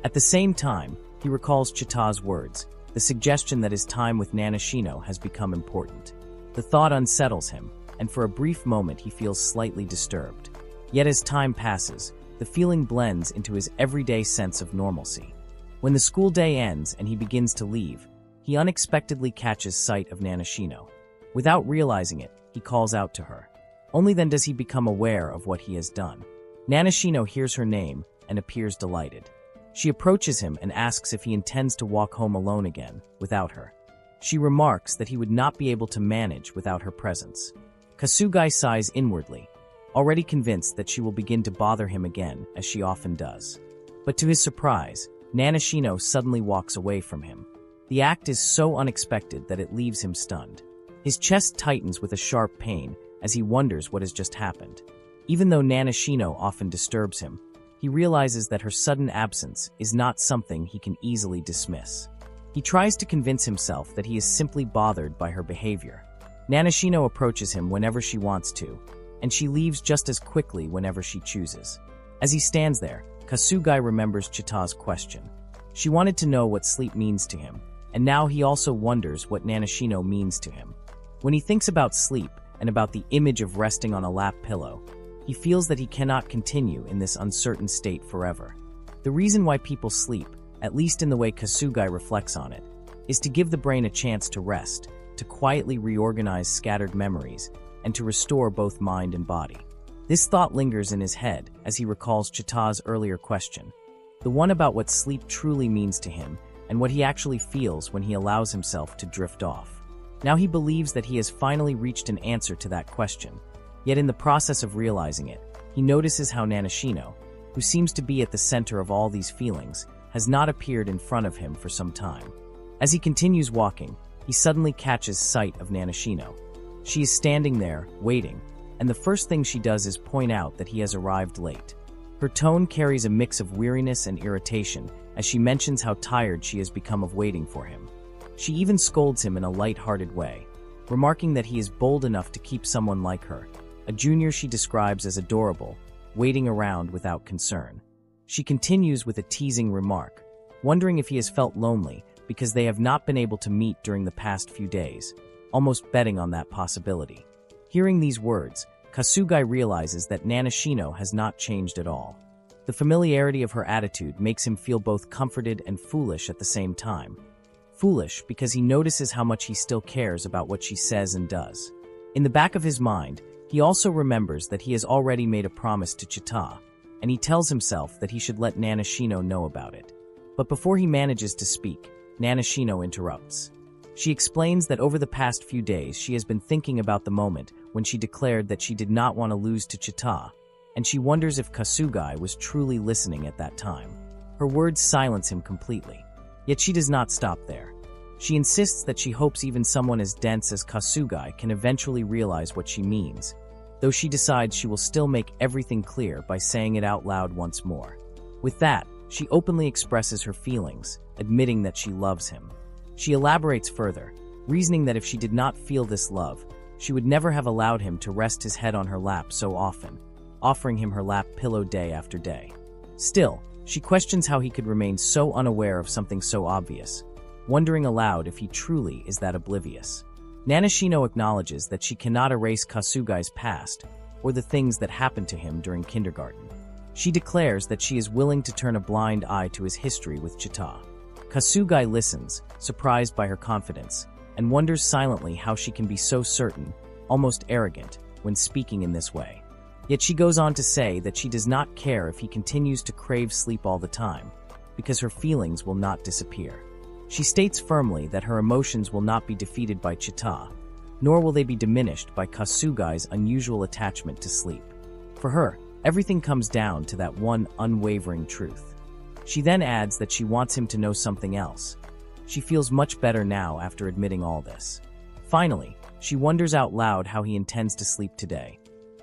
At the same time, he recalls Chita's words, the suggestion that his time with Nanashino has become important. The thought unsettles him, and for a brief moment he feels slightly disturbed. Yet as time passes, the feeling blends into his everyday sense of normalcy. When the school day ends and he begins to leave, he unexpectedly catches sight of Nanashino. Without realizing it, he calls out to her. Only then does he become aware of what he has done. Nanashino hears her name and appears delighted. She approaches him and asks if he intends to walk home alone again, without her. She remarks that he would not be able to manage without her presence. Kasugai sighs inwardly, already convinced that she will begin to bother him again, as she often does. But to his surprise, Nanashino suddenly walks away from him. The act is so unexpected that it leaves him stunned. His chest tightens with a sharp pain as he wonders what has just happened. Even though Nanashino often disturbs him, he realizes that her sudden absence is not something he can easily dismiss. He tries to convince himself that he is simply bothered by her behavior. Nanashino approaches him whenever she wants to, and she leaves just as quickly whenever she chooses. As he stands there, Kasugai remembers Chita's question. She wanted to know what sleep means to him, and now he also wonders what Nanashino means to him. When he thinks about sleep and about the image of resting on a lap pillow, he feels that he cannot continue in this uncertain state forever. The reason why people sleep, at least in the way Kasugai reflects on it, is to give the brain a chance to rest, to quietly reorganize scattered memories, and to restore both mind and body. This thought lingers in his head as he recalls Chita's earlier question, the one about what sleep truly means to him and what he actually feels when he allows himself to drift off. Now he believes that he has finally reached an answer to that question, yet in the process of realizing it, he notices how Nanashino, who seems to be at the center of all these feelings, has not appeared in front of him for some time. As he continues walking, he suddenly catches sight of Nanashino. She is standing there, waiting, and the first thing she does is point out that he has arrived late. Her tone carries a mix of weariness and irritation as she mentions how tired she has become of waiting for him. She even scolds him in a light-hearted way, remarking that he is bold enough to keep someone like her, a junior she describes as adorable, waiting around without concern. She continues with a teasing remark, wondering if he has felt lonely because they have not been able to meet during the past few days, almost betting on that possibility. Hearing these words, Kasugai realizes that Nanashino has not changed at all. The familiarity of her attitude makes him feel both comforted and foolish at the same time. Foolish because he notices how much he still cares about what she says and does. In the back of his mind, he also remembers that he has already made a promise to Chita, and he tells himself that he should let Nanashino know about it. But before he manages to speak, Nanashino interrupts. She explains that over the past few days she has been thinking about the moment when she declared that she did not want to lose to Chita, and she wonders if Kasugai was truly listening at that time. Her words silence him completely. Yet she does not stop there. She insists that she hopes even someone as dense as Kasugai can eventually realize what she means, though she decides she will still make everything clear by saying it out loud once more. With that, she openly expresses her feelings, admitting that she loves him. She elaborates further, reasoning that if she did not feel this love, she would never have allowed him to rest his head on her lap so often, offering him her lap pillow day after day. Still, she questions how he could remain so unaware of something so obvious, wondering aloud if he truly is that oblivious. Nanashino acknowledges that she cannot erase Kasugai's past or the things that happened to him during kindergarten. She declares that she is willing to turn a blind eye to his history with Chita. Kasugai listens, surprised by her confidence, and wonders silently how she can be so certain, almost arrogant, when speaking in this way. Yet she goes on to say that she does not care if he continues to crave sleep all the time, because her feelings will not disappear. She states firmly that her emotions will not be defeated by Chita, nor will they be diminished by Kasugai's unusual attachment to sleep. For her, everything comes down to that one unwavering truth. She then adds that she wants him to know something else. She feels much better now after admitting all this. Finally, she wonders out loud how he intends to sleep today,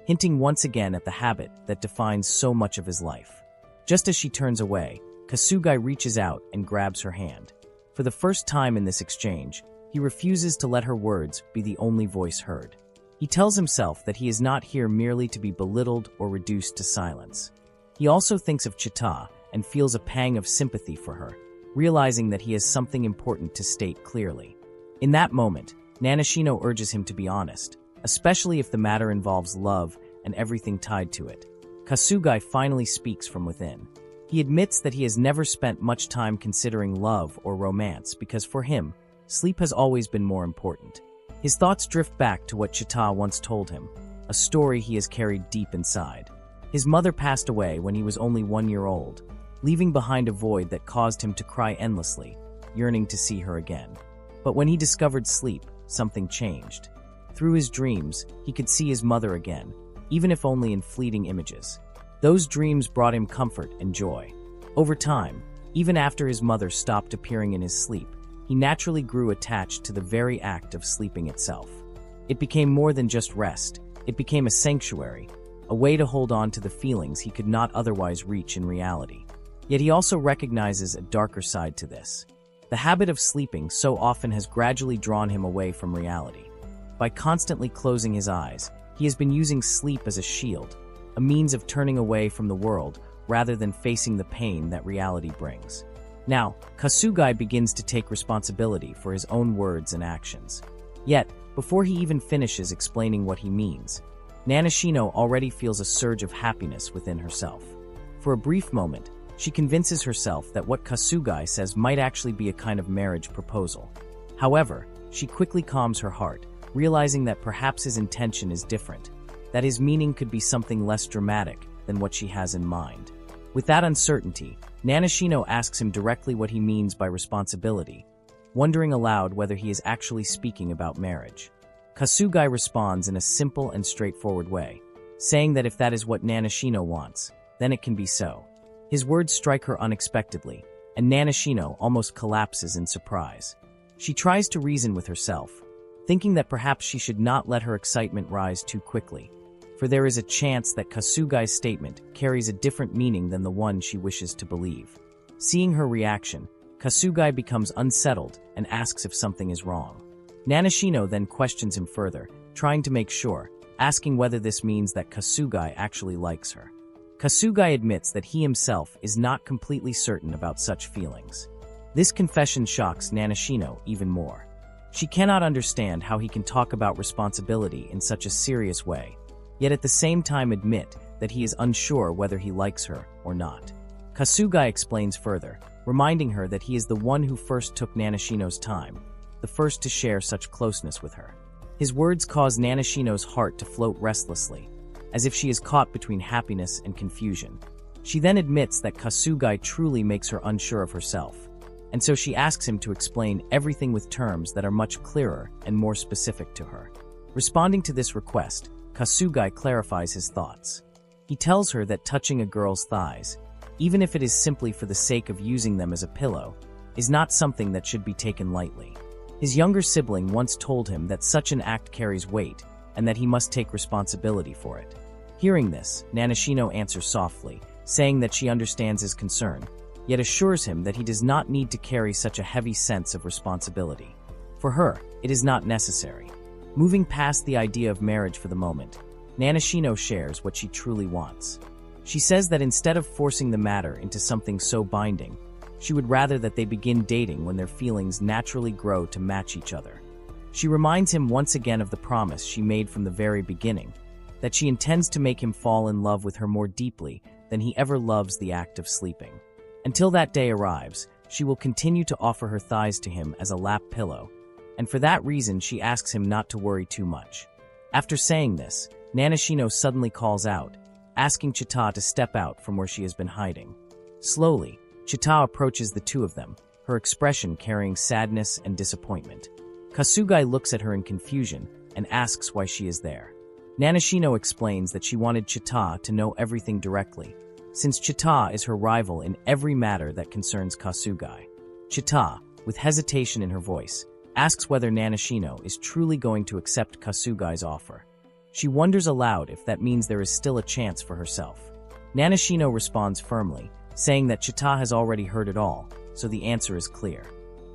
hinting once again at the habit that defines so much of his life. Just as she turns away, Kasugai reaches out and grabs her hand. For the first time in this exchange, he refuses to let her words be the only voice heard. He tells himself that he is not here merely to be belittled or reduced to silence. He also thinks of Chita and feels a pang of sympathy for her, realizing that he has something important to state clearly. In that moment, Nanashino urges him to be honest, especially if the matter involves love and everything tied to it. Kasugai finally speaks from within. He admits that he has never spent much time considering love or romance because for him, sleep has always been more important. His thoughts drift back to what Chita once told him, a story he has carried deep inside. His mother passed away when he was only 1 year old, leaving behind a void that caused him to cry endlessly, yearning to see her again. But when he discovered sleep, something changed. Through his dreams, he could see his mother again, even if only in fleeting images. Those dreams brought him comfort and joy. Over time, even after his mother stopped appearing in his sleep, he naturally grew attached to the very act of sleeping itself. It became more than just rest. It became a sanctuary, a way to hold on to the feelings he could not otherwise reach in reality. Yet he also recognizes a darker side to this. The habit of sleeping so often has gradually drawn him away from reality. By constantly closing his eyes, he has been using sleep as a shield, a means of turning away from the world rather than facing the pain that reality brings. Now, Kasugai begins to take responsibility for his own words and actions. Yet, before he even finishes explaining what he means, Nanashino already feels a surge of happiness within herself. For a brief moment, she convinces herself that what Kasugai says might actually be a kind of marriage proposal. However, she quickly calms her heart, realizing that perhaps his intention is different, that his meaning could be something less dramatic than what she has in mind. With that uncertainty, Nanashino asks him directly what he means by responsibility, wondering aloud whether he is actually speaking about marriage. Kasugai responds in a simple and straightforward way, saying that if that is what Nanashino wants, then it can be so. His words strike her unexpectedly, and Nanashino almost collapses in surprise. She tries to reason with herself, thinking that perhaps she should not let her excitement rise too quickly, for there is a chance that Kasugai's statement carries a different meaning than the one she wishes to believe. Seeing her reaction, Kasugai becomes unsettled and asks if something is wrong. Nanashino then questions him further, trying to make sure, asking whether this means that Kasugai actually likes her. Kasugai admits that he himself is not completely certain about such feelings. This confession shocks Nanashino even more. She cannot understand how he can talk about responsibility in such a serious way, yet at the same time admit that he is unsure whether he likes her or not. Kasugai explains further, reminding her that he is the one who first took Nanashino's time, the first to share such closeness with her. His words cause Nanashino's heart to float restlessly, as if she is caught between happiness and confusion. She then admits that Kasugai truly makes her unsure of herself, and so she asks him to explain everything with terms that are much clearer and more specific to her. Responding to this request, Kasugai clarifies his thoughts. He tells her that touching a girl's thighs, even if it is simply for the sake of using them as a pillow, is not something that should be taken lightly. His younger sibling once told him that such an act carries weight and that he must take responsibility for it. Hearing this, Nanashino answers softly, saying that she understands his concern, yet assures him that he does not need to carry such a heavy sense of responsibility. For her, it is not necessary. Moving past the idea of marriage for the moment, Nanashino shares what she truly wants. She says that instead of forcing the matter into something so binding, she would rather that they begin dating when their feelings naturally grow to match each other. She reminds him once again of the promise she made from the very beginning, that she intends to make him fall in love with her more deeply than he ever loves the act of sleeping. Until that day arrives, she will continue to offer her thighs to him as a lap pillow, and for that reason she asks him not to worry too much. After saying this, Nanashino suddenly calls out, asking Chita to step out from where she has been hiding. Slowly, Chita approaches the two of them, her expression carrying sadness and disappointment. Kasugai looks at her in confusion and asks why she is there. Nanashino explains that she wanted Chita to know everything directly, since Chita is her rival in every matter that concerns Kasugai. Chita, with hesitation in her voice, asks whether Nanashino is truly going to accept Kasugai's offer. She wonders aloud if that means there is still a chance for herself. Nanashino responds firmly, saying that Chita has already heard it all, so the answer is clear.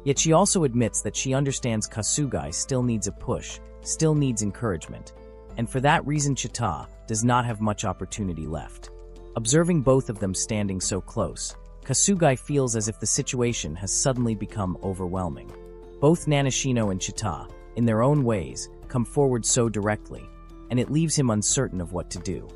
Yet she also admits that she understands Kasugai still needs a push, still needs encouragement, and for that reason Chita does not have much opportunity left. Observing both of them standing so close, Kasugai feels as if the situation has suddenly become overwhelming. Both Nanashino and Chita, in their own ways, come forward so directly, and it leaves him uncertain of what to do.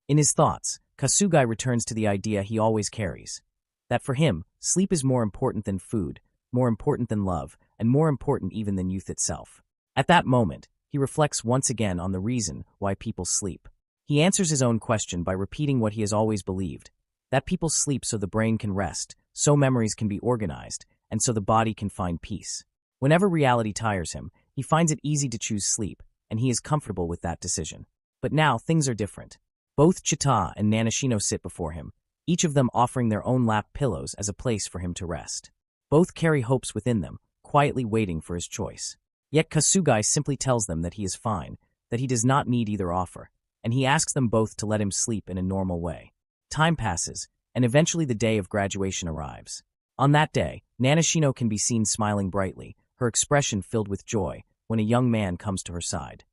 In his thoughts, Kasugai returns to the idea he always carries. That for him, sleep is more important than food, more important than love, and more important even than youth itself. At that moment, he reflects once again on the reason why people sleep. He answers his own question by repeating what he has always believed, that people sleep so the brain can rest, so memories can be organized, and so the body can find peace. Whenever reality tires him, he finds it easy to choose sleep, and he is comfortable with that decision. But now things are different. Both Chita and Nanashino sit before him, each of them offering their own lap pillows as a place for him to rest. Both carry hopes within them, quietly waiting for his choice. Yet Kasugai simply tells them that he is fine, that he does not need either offer, and he asks them both to let him sleep in a normal way. Time passes, and eventually the day of graduation arrives. On that day, Nanashino can be seen smiling brightly, her expression filled with joy, when a young man comes to her side.